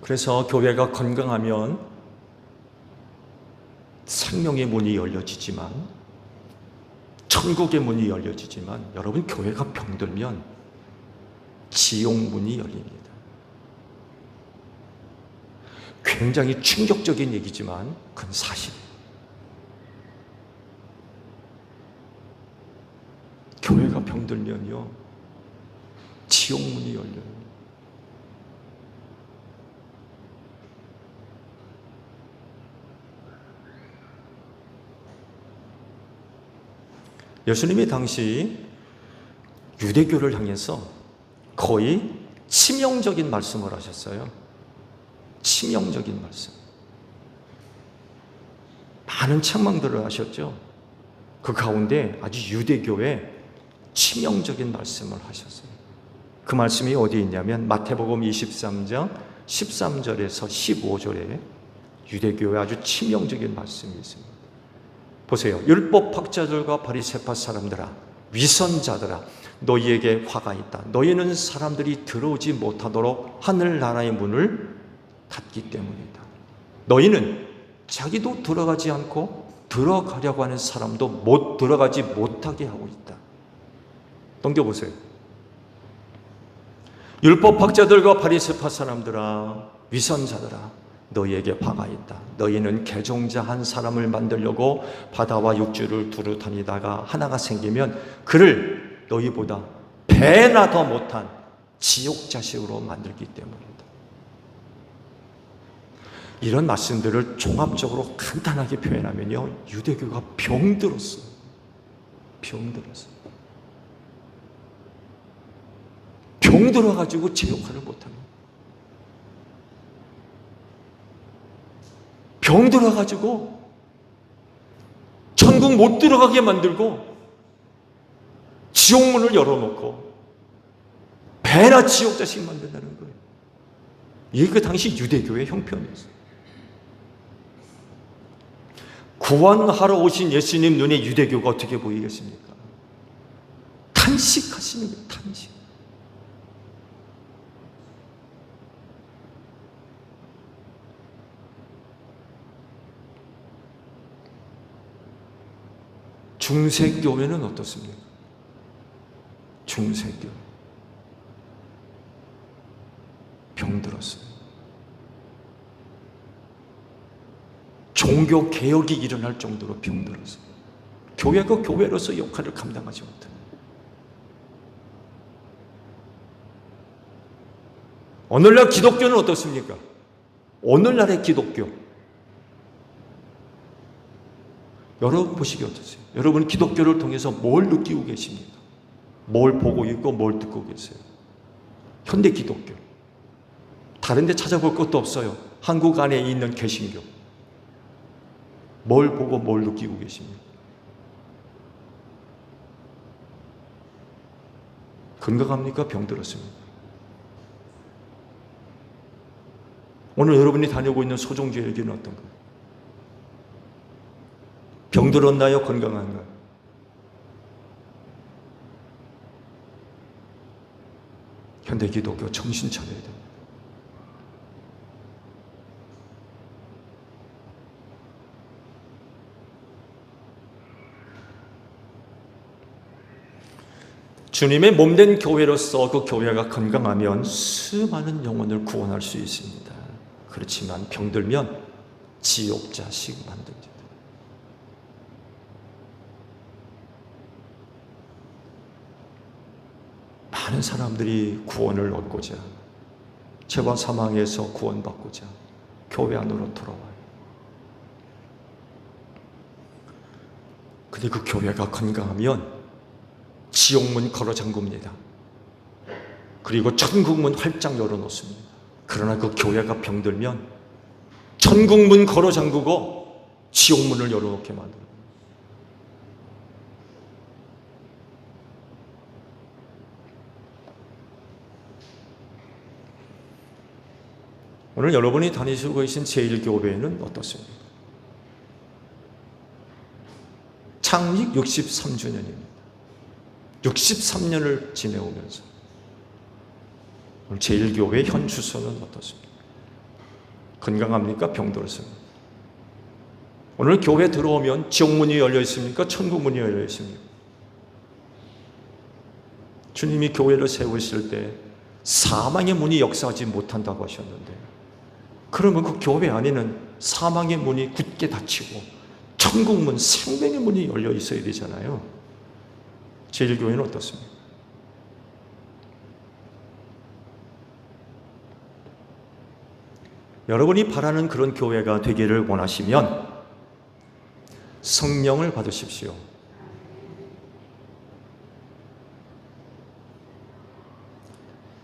그래서 교회가 건강하면 생명의 문이 열려지지만, 천국의 문이 열려지지만, 여러분 교회가 병들면 지옥 문이 열립니다. 굉장히 충격적인 얘기지만 그건 사실이에요. 교회가 병들면요, 지옥 문이 열려요. 예수님이 당시 유대교를 향해서 거의 치명적인 말씀을 하셨어요. 치명적인 말씀. 많은 책망들을 하셨죠. 그 가운데 아주 유대교에 치명적인 말씀을 하셨어요. 그 말씀이 어디 있냐면 마태복음 23장 13절에서 15절에 유대교에 아주 치명적인 말씀이 있습니다. 보세요. 율법학자들과 바리새파 사람들아, 위선자들아, 너희에게 화가 있다. 너희는 사람들이 들어오지 못하도록 하늘나라의 문을 닫기 때문이다. 너희는 자기도 들어가지 않고 들어가려고 하는 사람도 못 들어가지 못하게 하고 있다. 넘겨보세요. 율법학자들과 바리새파 사람들아, 위선자들아, 너희에게 화가 있다. 너희는 개종자 한 사람을 만들려고 바다와 육지를 두루 다니다가 하나가 생기면 그를 너희보다 배나 더 못한 지옥 자식으로 만들기 때문이다. 이런 말씀들을 종합적으로 간단하게 표현하면요, 유대교가 병들었어요. 병들었어요. 병들어가지고 제 역할을 못합니다. 병들어가지고 천국 못 들어가게 만들고 지옥문을 열어놓고 배나 지옥 자식 만든다는 거예요. 이게 그 당시 유대교의 형편이었어요. 구원하러 오신 예수님 눈에 유대교가 어떻게 보이겠습니까? 탄식하시는 거예요. 탄식. 중세교회는 어떻습니까? 중세교회 병들었어요. 종교 개혁이 일어날 정도로 병들었어요. 교회가 교회로서 역할을 감당하지 못합니다. 오늘날 기독교는 어떻습니까? 오늘날의 기독교 여러분 보시기 어떠세요? 여러분 기독교를 통해서 뭘 느끼고 계십니까? 뭘 보고 있고 뭘 듣고 계세요? 현대 기독교 다른 데 찾아볼 것도 없어요. 한국 안에 있는 개신교 뭘 보고 뭘 느끼고 계십니까? 건강합니까? 병들었습니까? 오늘 여러분이 다니고 있는 소종교회는 어떤가요? 병들었나요? 건강한가요? 현대 기독교 정신 차려야 됩니다. 주님의 몸된 교회로서 그 교회가 건강하면 수많은 영혼을 구원할 수 있습니다. 그렇지만 병들면 지옥 자식 만듭니다. 많은 사람들이 구원을 얻고자, 죄와 사망에서 구원받고자 교회 안으로 돌아와요. 근데 그 교회가 건강하면 지옥문 걸어 잠굽니다. 그리고 천국문 활짝 열어놓습니다. 그러나 그 교회가 병들면 천국문 걸어 잠그고 지옥문을 열어놓게 만듭니다. 오늘 여러분이 다니시고 계신 제1교회는 어떻습니까? 창립 63주년입니다. 63년을 지내오면서 오늘 제1교회 현 주소는 어떻습니까? 건강합니까? 병들었습니까? 오늘 교회 들어오면 지옥문이 열려 있습니까? 천국문이 열려 있습니까? 주님이 교회를 세우실 때 사망의 문이 역사하지 못한다고 하셨는데, 그러면 그 교회 안에는 사망의 문이 굳게 닫히고 천국문, 생명의 문이 열려 있어야 되잖아요. 제1교회는 어떻습니까? 여러분이 바라는 그런 교회가 되기를 원하시면 성령을 받으십시오.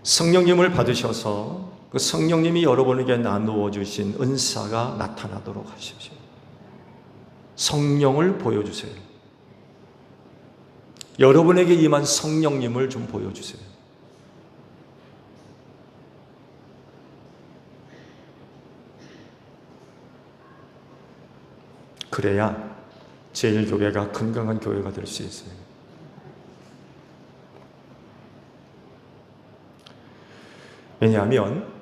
성령님을 받으셔서 그 성령님이 여러분에게 나누어 주신 은사가 나타나도록 하십시오. 성령을 보여주세요. 여러분에게 임한 성령님을 좀 보여주세요. 그래야 제1교회가 건강한 교회가 될 수 있어요. 왜냐하면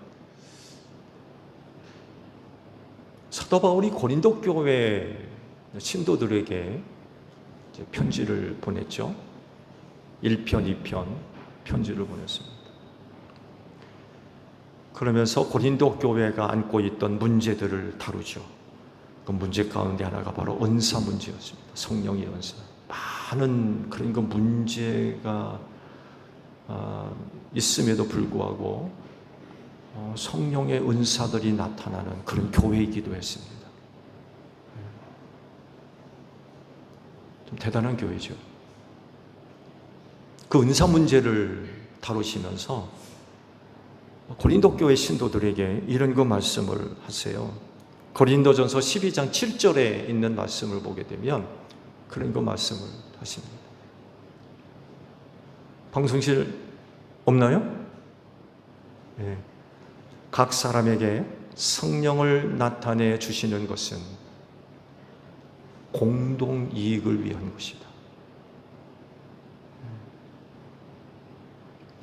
사도 바울이 고린도 교회 신도들에게 편지를 보냈죠. 1편, 2편 편지를 보냈습니다. 그러면서 고린도 교회가 안고 있던 문제들을 다루죠. 그 문제 가운데 하나가 바로 은사 문제였습니다. 성령의 은사. 많은 그런 그 문제가 있음에도 불구하고 성령의 은사들이 나타나는 그런 교회이기도 했습니다. 좀 대단한 교회죠. 그 은사 문제를 다루시면서 고린도 교회 신도들에게 이런 그 말씀을 하세요. 고린도전서 12장 7절에 있는 말씀을 보게 되면 그런 그 말씀을 하십니다. 방송실 없나요? 네. 각 사람에게 성령을 나타내 주시는 것은 공동 이익을 위한 것이다.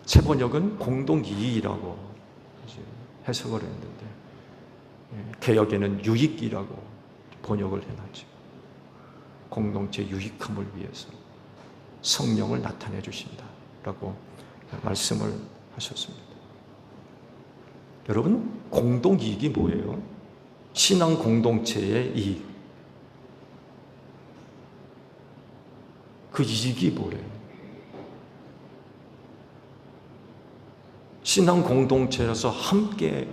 새 번역은 공동 이익이라고 해석을 했는데, 개역에는 유익이라고 번역을 해놨죠. 공동체 유익함을 위해서 성령을 나타내 주신다라고 말씀을 하셨습니다. 여러분, 공동 이익이 뭐예요? 신앙 공동체의 이익. 그 이익이 뭐예요? 신앙 공동체에서 함께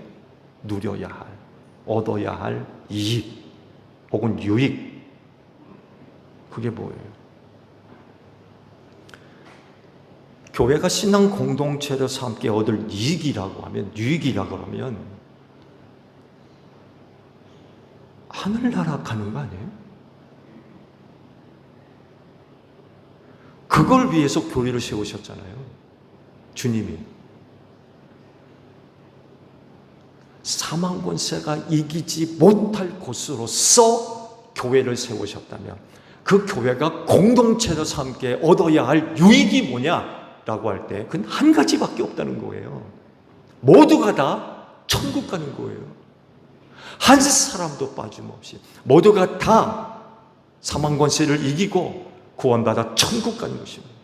누려야 할, 얻어야 할 이익 혹은 유익, 그게 뭐예요? 교회가 신앙 공동체에서 함께 얻을 이익이라고 하면, 유익이라고 하면 하늘나라 가는 거 아니에요? 그걸 위해서 교회를 세우셨잖아요. 주님이 사망 권세가 이기지 못할 곳으로서 교회를 세우셨다면 그 교회가 공동체로서 함께 얻어야 할 유익이 뭐냐라고 할 때 그건 한 가지밖에 없다는 거예요. 모두가 다 천국 가는 거예요. 한 사람도 빠짐없이 모두가 다 사망 권세를 이기고 구원받아 천국 가는 것입니다.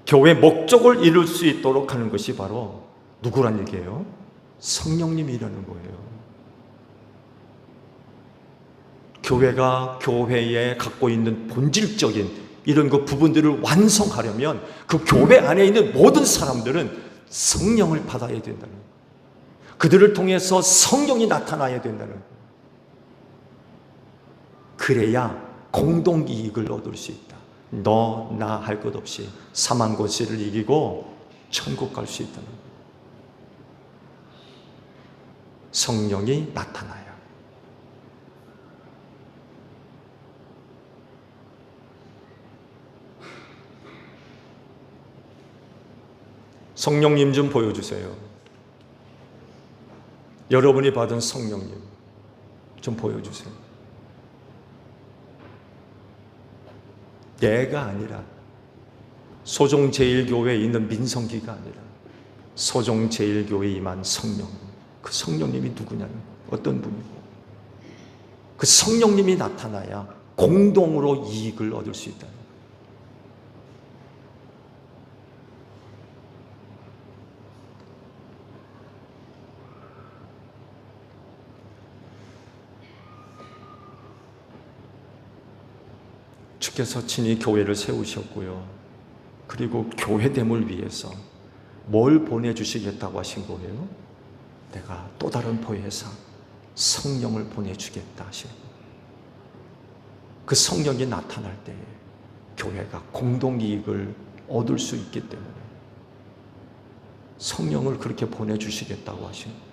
교회 목적을 이룰 수 있도록 하는 것이 바로 누구란 얘기예요? 성령님이라는 거예요. 교회가 교회에 갖고 있는 본질적인 이런 그 부분들을 완성하려면 그 교회 안에 있는 모든 사람들은 성령을 받아야 된다는 거예요. 그들을 통해서 성령이 나타나야 된다는 거예요. 그래야 공동 이익을 얻을 수 있다. 너, 나 할 것 없이 사망 권세를 이기고 천국 갈 수 있다는 거예요. 성령이 나타나요. 성령님 좀 보여주세요. 여러분이 받은 성령님 좀 보여주세요. 내가 아니라 소종제일교회에 있는 민성기가 아니라 소종제일교회에 임한 성령, 그 성령님이 누구냐는 거예요. 어떤 분이고 그 성령님이 나타나야 공동으로 이익을 얻을 수 있다는 거예요. 주께서 친히 교회를 세우셨고요. 그리고 교회됨을 위해서 뭘 보내주시겠다고 하신 거예요? 내가 또 다른 보혜사 성령을 보내주겠다 하신 거예요. 그 성령이 나타날 때 교회가 공동이익을 얻을 수 있기 때문에 성령을 그렇게 보내주시겠다고 하신 거예요.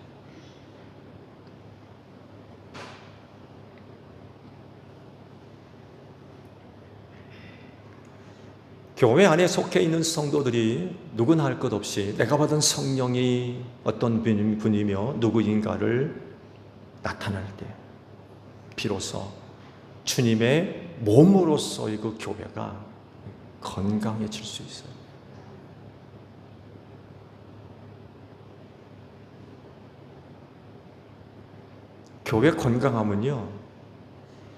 교회 안에 속해 있는 성도들이 누구나 할 것 없이 내가 받은 성령이 어떤 분이며 누구인가를 나타날 때 비로소 주님의 몸으로서의 그 교회가 건강해질 수 있어요. 교회 건강함은요,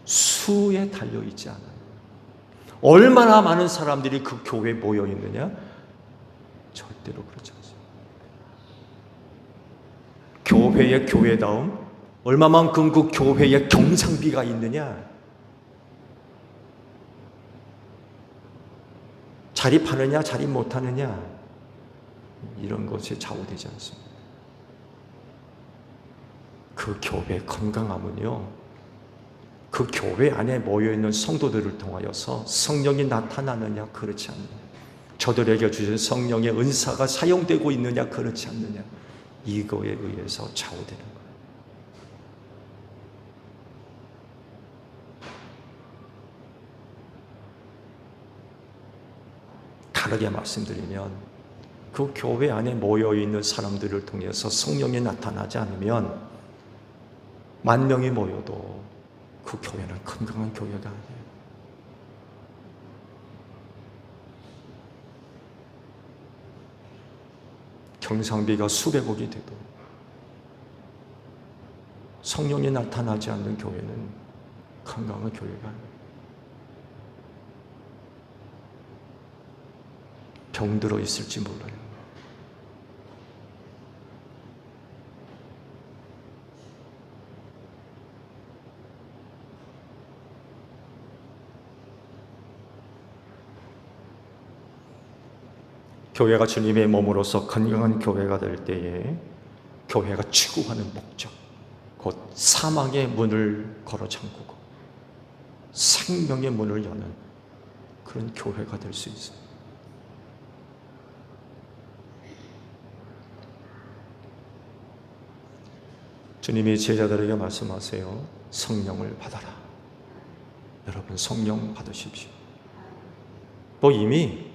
수에 달려있지 않아요. 얼마나 많은 사람들이 그 교회에 모여 있느냐? 절대로 그렇지 않습니다. 교회의 교회다움, 얼마만큼 그 교회에 경상비가 있느냐? 자립하느냐, 자립 못하느냐? 이런 것에 좌우되지 않습니다. 그 교회의 건강함은요, 그 교회 안에 모여있는 성도들을 통하여서 성령이 나타나느냐 그렇지 않느냐, 저들에게 주신 성령의 은사가 사용되고 있느냐 그렇지 않느냐, 이거에 의해서 좌우되는 거예요. 다르게 말씀드리면 그 교회 안에 모여있는 사람들을 통해서 성령이 나타나지 않으면 10,000명이 모여도 그 교회는 건강한 교회가 아니에요. 경상비가 수백억이 돼도 성령이 나타나지 않는 교회는 건강한 교회가 아니에요. 병들어 있을지 몰라요. 교회가 주님의 몸으로서 건강한 교회가 될 때에 교회가 추구하는 목적, 곧 사망의 문을 걸어 잠그고 생명의 문을 여는 그런 교회가 될 수 있어요. 주님이 제자들에게 말씀하세요. 성령을 받아라. 여러분 성령 받으십시오. 또 이미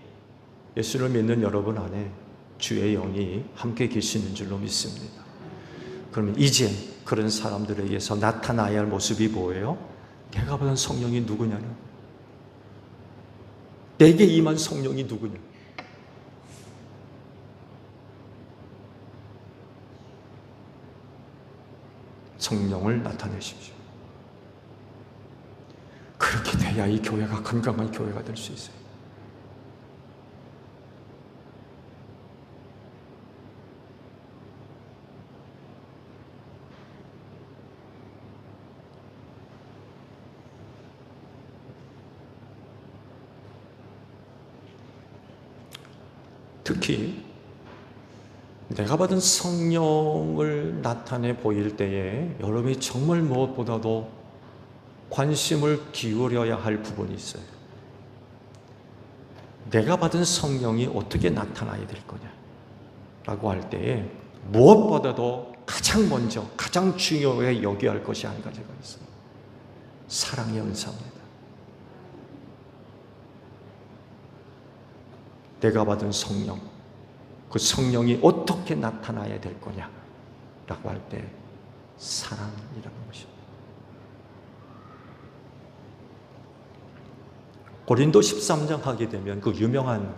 예수를 믿는 여러분 안에 주의 영이 함께 계시는 줄로 믿습니다. 그러면 이제 그런 사람들에게서 나타나야 할 모습이 뭐예요? 내가 받은 성령이 누구냐는, 내게 임한 성령이 누구냐? 성령을 나타내십시오. 그렇게 돼야 이 교회가 건강한 교회가 될 수 있어요. 특히 내가 받은 성령을 나타내 보일 때에 여러분이 정말 무엇보다도 관심을 기울여야 할 부분이 있어요. 내가 받은 성령이 어떻게 나타나야 될 거냐라고 할 때에 무엇보다도 가장 먼저, 가장 중요하게 여겨야 할 것이 한 가지가 있어요. 사랑의 은사입니다. 내가 받은 성령, 그 성령이 어떻게 나타나야 될 거냐라고 할 때 사랑이라는 것입니다. 고린도 13장 하게 되면 그 유명한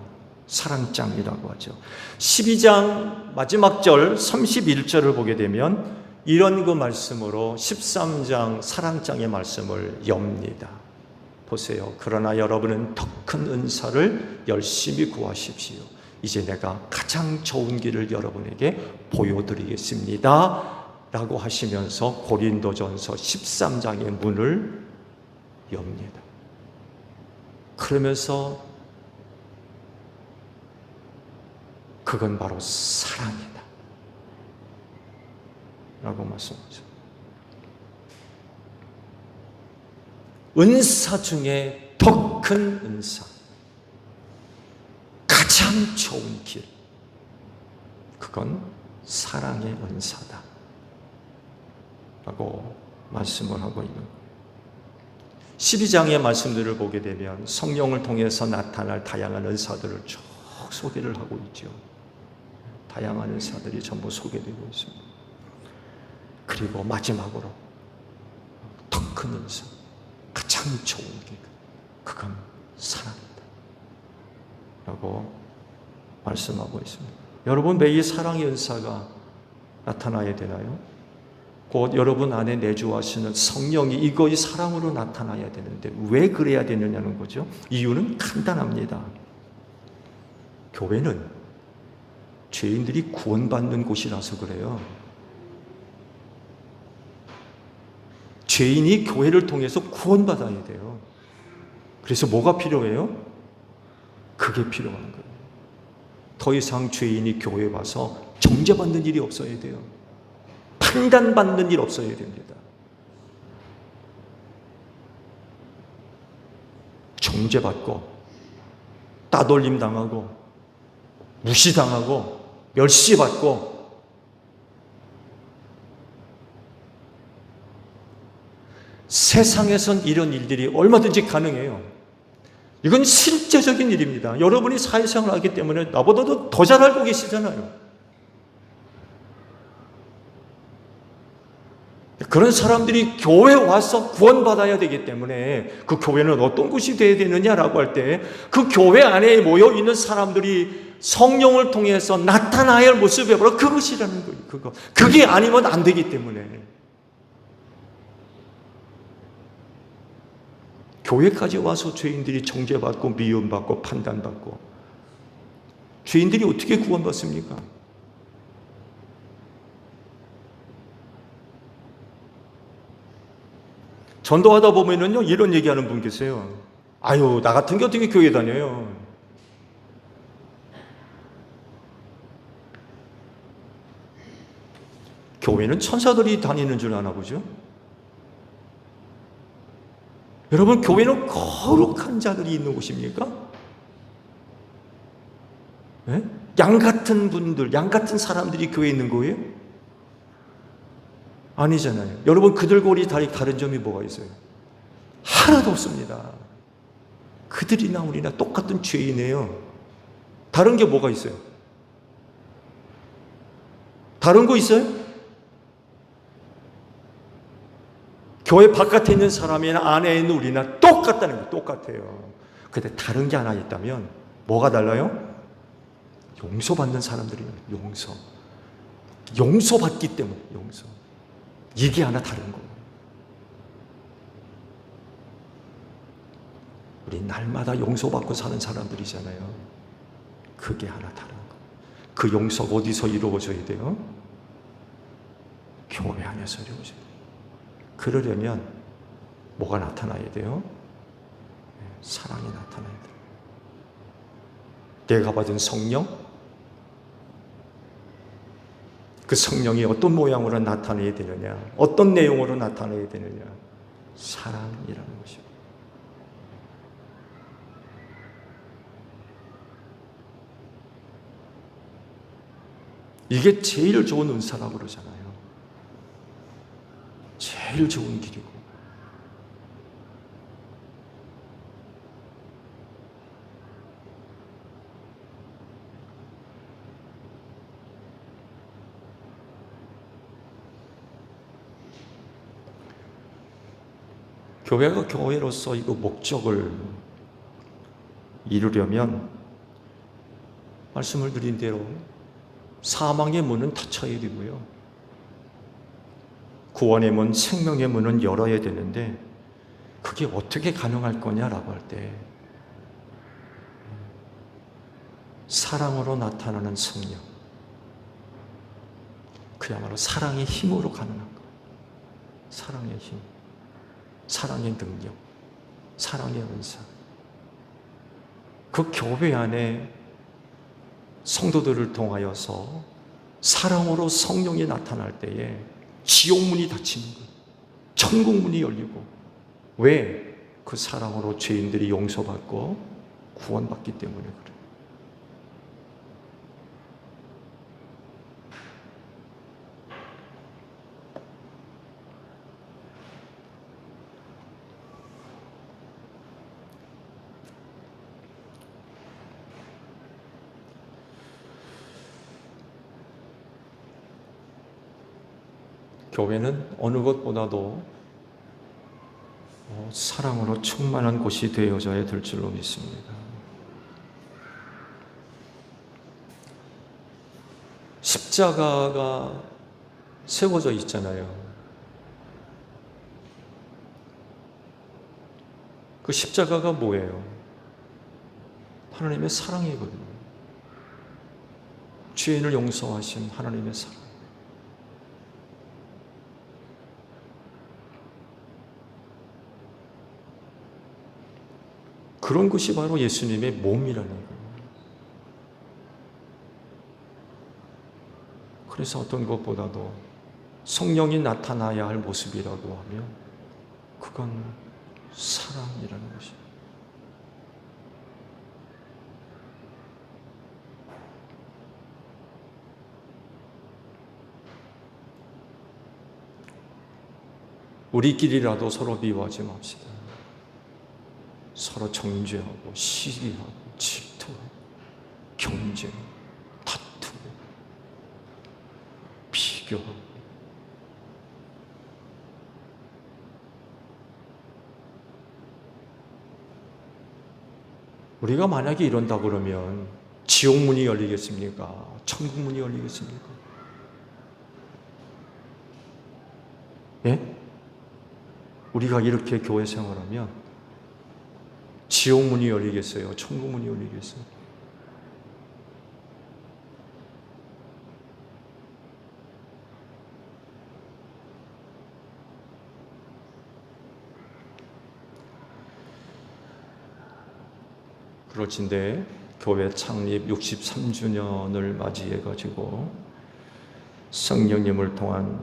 사랑장이라고 하죠. 12장 마지막 절 31절을 보게 되면 이런 그 말씀으로 13장 사랑장의 말씀을 엽니다. 보세요. 그러나 여러분은 더 큰 은사를 열심히 구하십시오. 이제 내가 가장 좋은 길을 여러분에게 보여드리겠습니다. 라고 하시면서 고린도전서 13장의 문을 엽니다. 그러면서 그건 바로 사랑이다 라고 말씀하죠. 은사 중에 더 큰 은사, 가장 좋은 길, 그건 사랑의 은사다 라고 말씀을 하고 있는 거예요. 12장의 말씀들을 보게 되면 성령을 통해서 나타날 다양한 은사들을 쭉 소개를 하고 있죠. 다양한 은사들이 전부 소개되고 있습니다. 그리고 마지막으로 더 큰 은사, 가장 좋은 길, 그건 사랑이다 라고 말씀하고 있습니다. 여러분, 매일 사랑의 은사가 나타나야 되나요? 곧 여러분 안에 내주하시는 성령이 이거의 사랑으로 나타나야 되는데 왜 그래야 되느냐는 거죠. 이유는 간단합니다. 교회는 죄인들이 구원받는 곳이라서 그래요. 죄인이 교회를 통해서 구원받아야 돼요. 그래서 뭐가 필요해요? 그게 필요한 거예요. 더 이상 죄인이 교회에 와서 정죄받는 일이 없어야 돼요. 판단받는 일 없어야 됩니다. 정죄받고 따돌림 당하고 무시당하고 멸시받고 세상에선 이런 일들이 얼마든지 가능해요. 이건 실제적인 일입니다. 여러분이 사회생활을 하기 때문에 나보다도 더 잘 알고 계시잖아요. 그런 사람들이 교회에 와서 구원받아야 되기 때문에 그 교회는 어떤 곳이 되어야 되느냐라고 할 때 그 교회 안에 모여 있는 사람들이 성령을 통해서 나타나야 할 모습이 바로 그것이라는 거예요. 그게 아니면 안 되기 때문에 교회까지 와서 죄인들이 정죄받고 미움받고 판단받고 죄인들이 어떻게 구원받습니까? 전도하다 보면은요, 이런 얘기하는 분 계세요. 아유, 나 같은 게 어떻게 교회 다녀요? 교회는 천사들이 다니는 줄 아나 보죠? 여러분, 교회는 거룩한 자들이 있는 곳입니까? 네? 양 같은 분들, 양 같은 사람들이 교회에 있는 거예요? 아니잖아요. 여러분, 그들과 우리 다른 점이 뭐가 있어요? 하나도 없습니다. 그들이나 우리나 똑같은 죄인이에요. 다른 게 뭐가 있어요? 다른 거 있어요? 교회 바깥에 있는 사람이나 안에 있는 우리나 똑같다는 거예요. 똑같아요. 근데 다른 게 하나 있다면 뭐가 달라요? 용서받는 사람들이에요. 용서받기 때문에 용서. 이게 하나 다른 거예요. 우리 날마다 용서받고 사는 사람들이잖아요. 그게 하나 다른 거예요. 그 용서가 어디서 이루어져야 돼요? 교회 안에서 이루어져야 돼요. 그러려면 뭐가 나타나야 돼요? 사랑이 나타나야 돼요. 내가 받은 성령, 그 성령이 어떤 모양으로 나타내야 되느냐, 어떤 내용으로 나타내야 되느냐, 사랑이라는 것입니다. 이게 제일 좋은 은사라고 그러잖아요. 제일 좋은 길이고. 교회가 교회로서 이거 목적을 이루려면 말씀을 드린 대로 사망의 문은 닫혀야 되고요. 구원의 문, 생명의 문은 열어야 되는데 그게 어떻게 가능할 거냐라고 할 때 사랑으로 나타나는 성령, 그야말로 사랑의 힘으로 가능한 거예요. 사랑의 힘, 사랑의 능력, 사랑의 은사. 그 교회 안에 성도들을 통하여서 사랑으로 성령이 나타날 때에 지옥문이 닫히는 거예요. 천국문이 열리고. 왜? 그 사랑으로 죄인들이 용서받고 구원받기 때문에 그래요. 교회는 어느 것보다도 사랑으로 충만한 곳이 되어져야 될 줄로 믿습니다. 십자가가 세워져 있잖아요. 그 십자가가 뭐예요? 하나님의 사랑이거든요. 죄인을 용서하신 하나님의 사랑. 그런 것이 바로 예수님의 몸이라는 거예요. 그래서 어떤 것보다도 성령이 나타나야 할 모습이라고 하면 그건 사랑이라는 것입니다. 우리끼리라도 서로 미워하지 맙시다. 서로 정죄하고 시기하고 질투하고 경쟁, 다투고 비교하고. 우리가 만약에 이런다 그러면 지옥문이 열리겠습니까? 천국문이 열리겠습니까? 예? 우리가 이렇게 교회 생활하면 지옥문이 열리겠어요? 천국문이 열리겠어요? 그렇진데 교회 창립 63주년을 맞이해가지고 성령님을 통한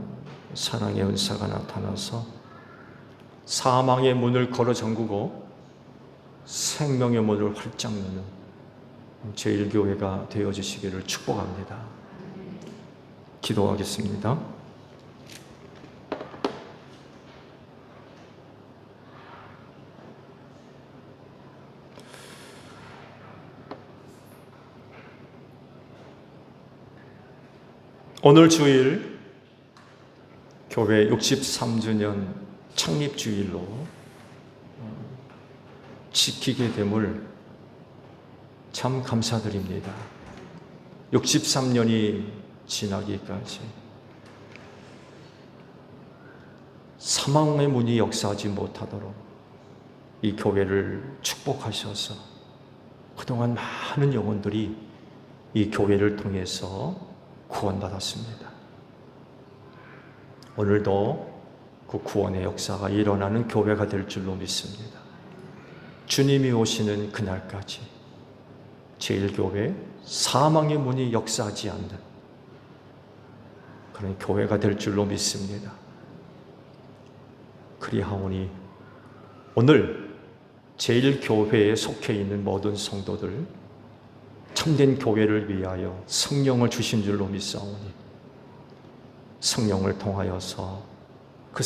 사랑의 은사가 나타나서 사망의 문을 걸어 잠그고 생명의 문을 활짝 여는 제1교회가 되어주시기를 축복합니다. 기도하겠습니다. 오늘 주일 교회 63주년 창립주일로 지키게 됨을 참 감사드립니다. 63년이 지나기까지 사망의 문이 역사하지 못하도록 이 교회를 축복하셔서 그동안 많은 영혼들이 이 교회를 통해서 구원받았습니다. 오늘도 그 구원의 역사가 일어나는 교회가 될 줄로 믿습니다. 주님이 오시는 그날까지 제1교회 사망의 문이 역사하지 않는 그런 교회가 될 줄로 믿습니다. 그리하오니 오늘 제1교회에 속해 있는 모든 성도들 참된 교회를 위하여 성령을 주신 줄로 믿사오니 성령을 통하여서 그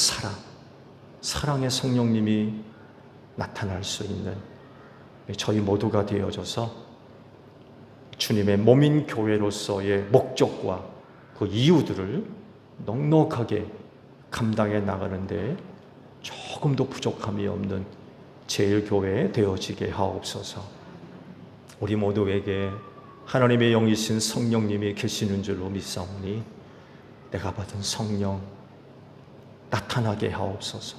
사랑의 성령님이 나타날 수 있는 저희 모두가 되어져서 주님의 몸인 교회로서의 목적과 그 이유들을 넉넉하게 감당해 나가는데 조금도 부족함이 없는 제1교회 되어지게 하옵소서. 우리 모두에게 하나님의 영이신 성령님이 계시는 줄로 믿사오니 내가 받은 성령 나타나게 하옵소서.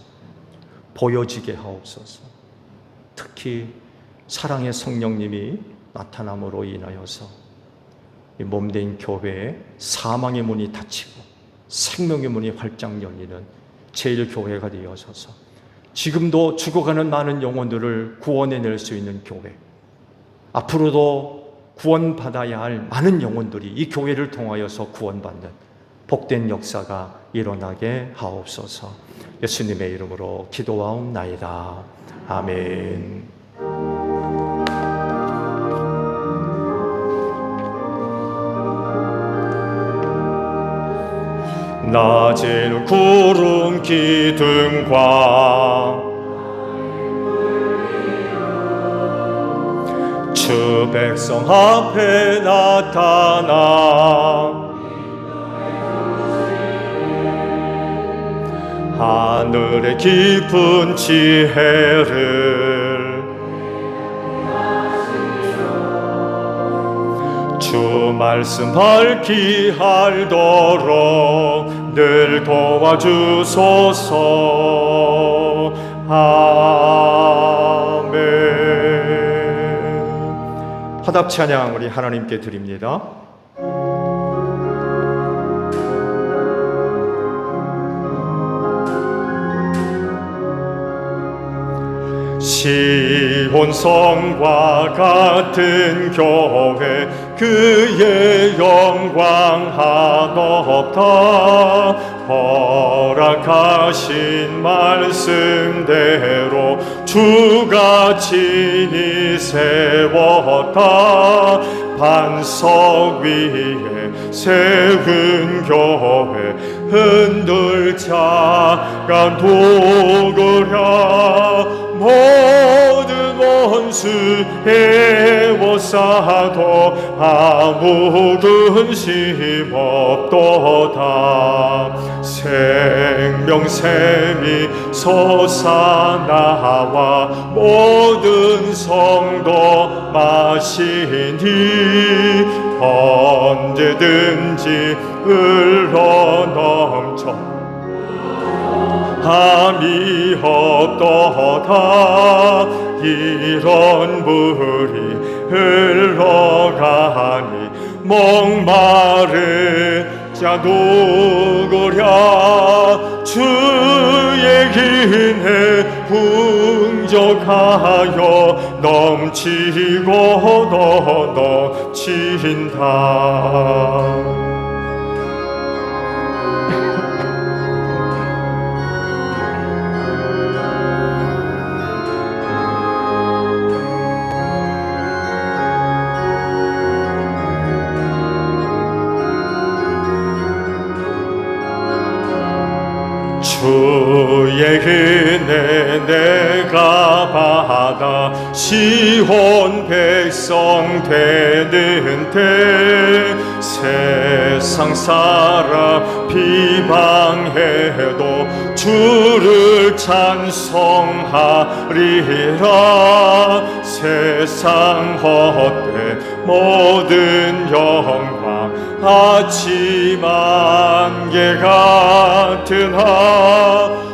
보여지게 하옵소서. 특히 사랑의 성령님이 나타남으로 인하여서 이 몸된 교회에 사망의 문이 닫히고 생명의 문이 활짝 열리는 제1교회가 되어져서 지금도 죽어가는 많은 영혼들을 구원해낼 수 있는 교회, 앞으로도 구원받아야 할 많은 영혼들이 이 교회를 통하여서 구원받는 복된 역사가 일어나게 하옵소서. 예수님의 이름으로 기도하옵나이다. 아멘. 낮에는 구름 기둥과 주 백성 앞에 나타나 하늘의 깊은 지혜를 주 말씀 밝히 알도록 늘 도와주소서. 아멘. 화답 찬양 우리 하나님께 드립니다. 시온 성과 같은 교회 그의 영광 한없다. 허락하신 말씀대로 주가 친히 세웠다. 반석 위에 세운 교회 흔들자가 누구랴. 모든 원수 에워싸도 아무 근심 없도다. 생명샘이 솟아나와 모든 성도 마시니 언제든지 흘러넘쳐 함이 없도다. 이런 물이 흘러가니 목마른 자 누구랴. 주의 은혜 풍족하여 넘치고 더 넘친다. 주의 은혜 내가 받아 시온 백성 되는 때 세상 사람 비방해도 주를 찬송하리라. 세상 헛된 모든 영광 아침 안개 같으나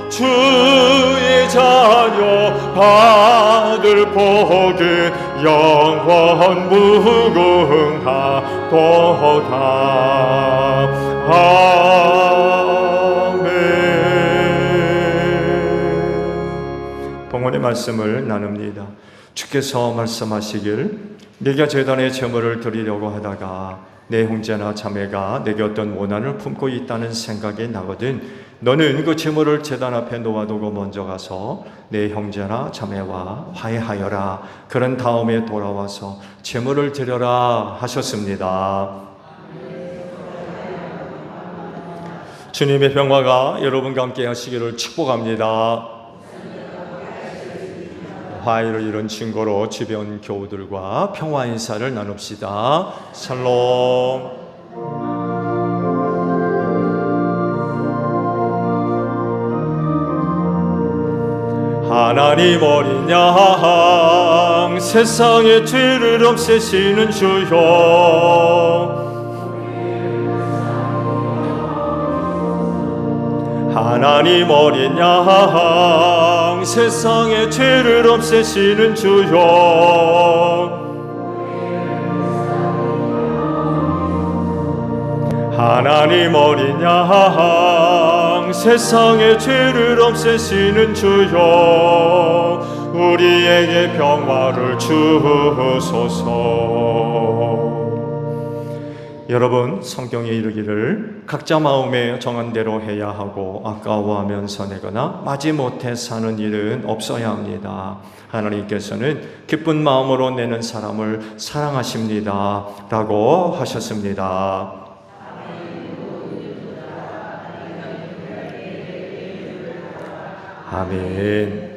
주의 자녀 받을 복은 영원 무궁하도다. 아멘. 봉헌의 말씀을 나눕니다. 주께서 말씀하시길 네가 제단에 제물을 드리려고 하다가 내 형제나 자매가 내게 어떤 원한을 품고 있다는 생각이 나거든 너는 그 제물을 제단 앞에 놓아두고 먼저 가서 내 형제나 자매와 화해하여라. 그런 다음에 돌아와서 제물을 드려라 하셨습니다. 주님의 평화가 여러분과 함께 하시기를 축복합니다. 화해를 이룬 증거로 주변 교우들과 평화 인사를 나눕시다. 샬롬. 하나님 어린 양 세상의 죄를 없애시는 주여 하나님 어린 양 세상의 죄를 없애시는 주여 하나님 어린 양 세상의 죄를 없애시는 주여 우리에게 평화를 주소서. 여러분, 성경에 이르기를 각자 마음에 정한 대로 해야 하고 아까워하면서 내거나 마지못해 사는 일은 없어야 합니다. 하나님께서는 기쁜 마음으로 내는 사람을 사랑하십니다 라고 하셨습니다. 아멘.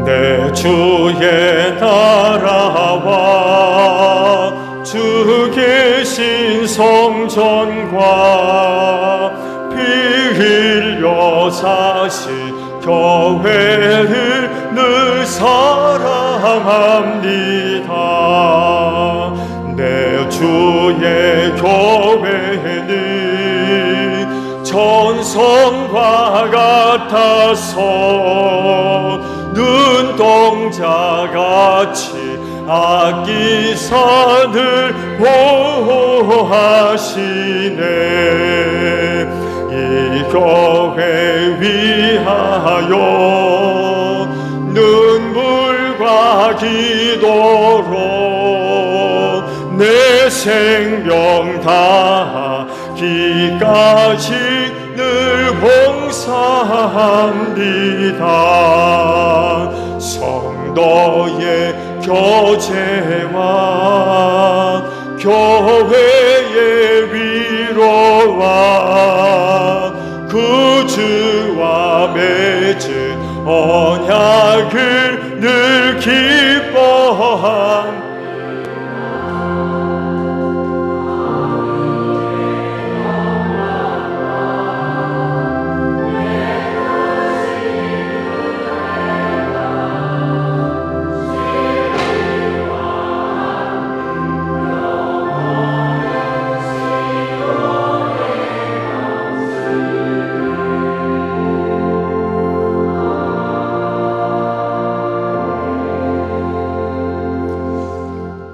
내 주의 나라와 주 계신 성전과 피 흘려 사신 교회를 늘 사랑합니다. 내 주의 교회는 전성과 같아서 눈동자같이 아끼사 늘 보호하시네. 이 교회 위하여 눈물과 기도로 내 생명 다하기까지 늘 봉사합니다. 성도의 교제와 교회의 위로와 그 주와 맺은 언약을 늘 기뻐합니다.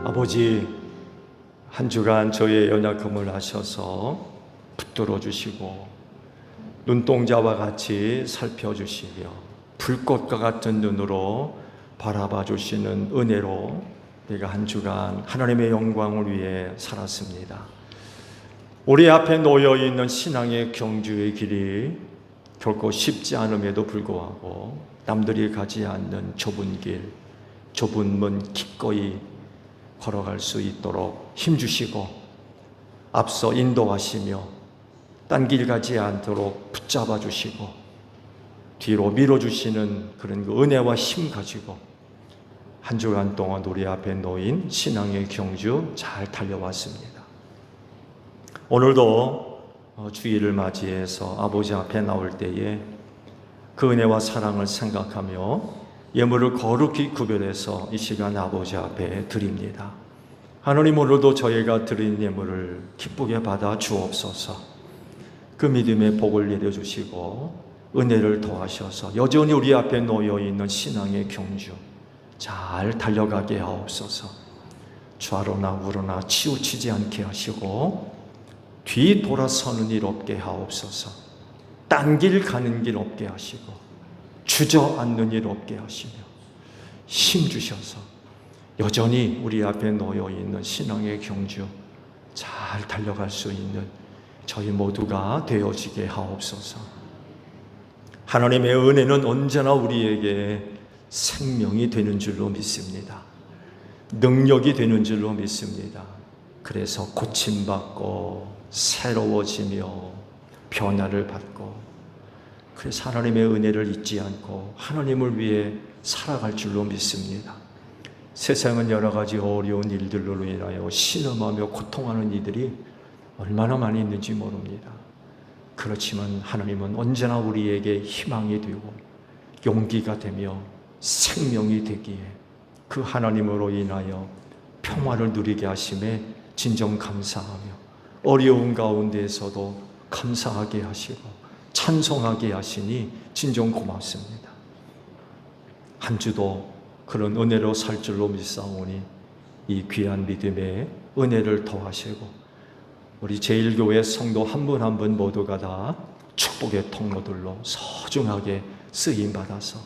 아버지, 한 주간 저의 연약함을 아셔서 붙들어 주시고 눈동자와 같이 살펴주시며 불꽃과 같은 눈으로 바라봐 주시는 은혜로 내가 한 주간 하나님의 영광을 위해 살았습니다. 우리 앞에 놓여 있는 신앙의 경주의 길이 결코 쉽지 않음에도 불구하고 남들이 가지 않는 좁은 길, 좁은 문 기꺼이 걸어갈 수 있도록 힘주시고 앞서 인도하시며 딴 길 가지 않도록 붙잡아 주시고 뒤로 밀어주시는 그런 그 은혜와 힘 가지고 한 주간 동안 우리 앞에 놓인 신앙의 경주 잘 달려왔습니다. 오늘도 주일을 맞이해서 아버지 앞에 나올 때에 그 은혜와 사랑을 생각하며 예물을 거룩히 구별해서 이 시간 아버지 앞에 드립니다. 하나님, 오늘도 저희가 드린 예물을 기쁘게 받아 주옵소서. 그 믿음의 복을 내려주시고 은혜를 더하셔서 여전히 우리 앞에 놓여있는 신앙의 경주 잘 달려가게 하옵소서. 좌로나 우로나 치우치지 않게 하시고 뒤 돌아서는 일 없게 하옵소서. 딴 길 가는 길 없게 하시고 주저앉는 일 없게 하시며 힘 주셔서 여전히 우리 앞에 놓여 있는 신앙의 경주 잘 달려갈 수 있는 저희 모두가 되어지게 하옵소서. 하나님의 은혜는 언제나 우리에게 생명이 되는 줄로 믿습니다. 능력이 되는 줄로 믿습니다. 그래서 고침받고 새로워지며 변화를 받고, 그래서 하나님의 은혜를 잊지 않고 하나님을 위해 살아갈 줄로 믿습니다. 세상은 여러 가지 어려운 일들로 인하여 신음하며 고통하는 이들이 얼마나 많이 있는지 모릅니다. 그렇지만 하나님은 언제나 우리에게 희망이 되고 용기가 되며 생명이 되기에 그 하나님으로 인하여 평화를 누리게 하심에 진정 감사하며 어려운 가운데에서도 감사하게 하시고 찬송하게 하시니 진정 고맙습니다. 한 주도 그런 은혜로 살 줄로 믿사오니 이 귀한 믿음의 은혜를 더하시고 우리 제1교회 성도 한 분 한 분 모두가 다 축복의 통로들로 소중하게 쓰임받아서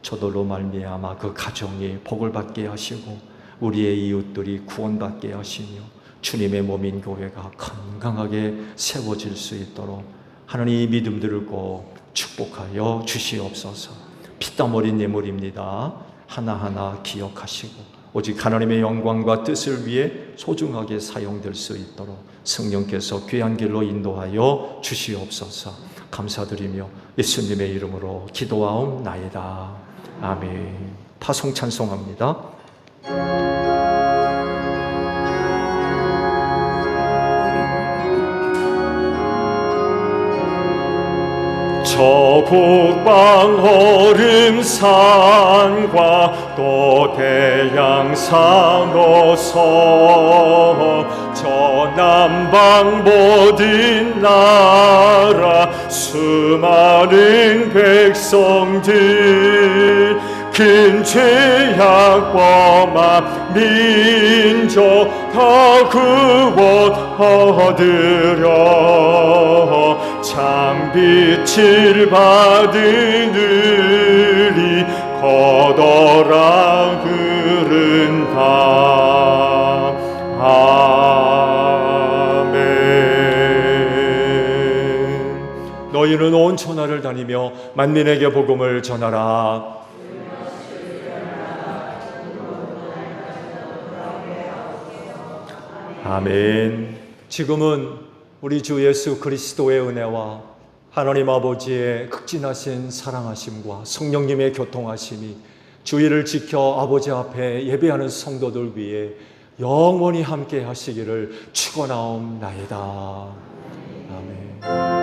저들로 말미암아 그 가정이 복을 받게 하시고 우리의 이웃들이 구원받게 하시며 주님의 몸인 교회가 건강하게 세워질 수 있도록 하나님 이 믿음들을 꼭 축복하여 주시옵소서. 피땀 어린 예물입니다. 하나하나 기억하시고 오직 하나님의 영광과 뜻을 위해 소중하게 사용될 수 있도록 성령께서 귀한 길로 인도하여 주시옵소서. 감사드리며 예수님의 이름으로 기도하옵나이다. 아멘. 파송 찬송합니다. 저 북방 얼음산과 또 대양산 어서 저 남방 모든 나라 수많은 백성들 큰 죄악 범한 민족 다 구원하으려 창빛을 받으느니 거더라 흐른다. 아멘. 너희는 온 천하를 다니며 만민에게 복음을 전하라. 아멘. 지금은 우리 주 예수 그리스도의 은혜와 하나님 아버지의 극진하신 사랑하심과 성령님의 교통하심이 주의를 지켜 아버지 앞에 예배하는 성도들 위해 영원히 함께 하시기를 축원하옵나이다. 아멘.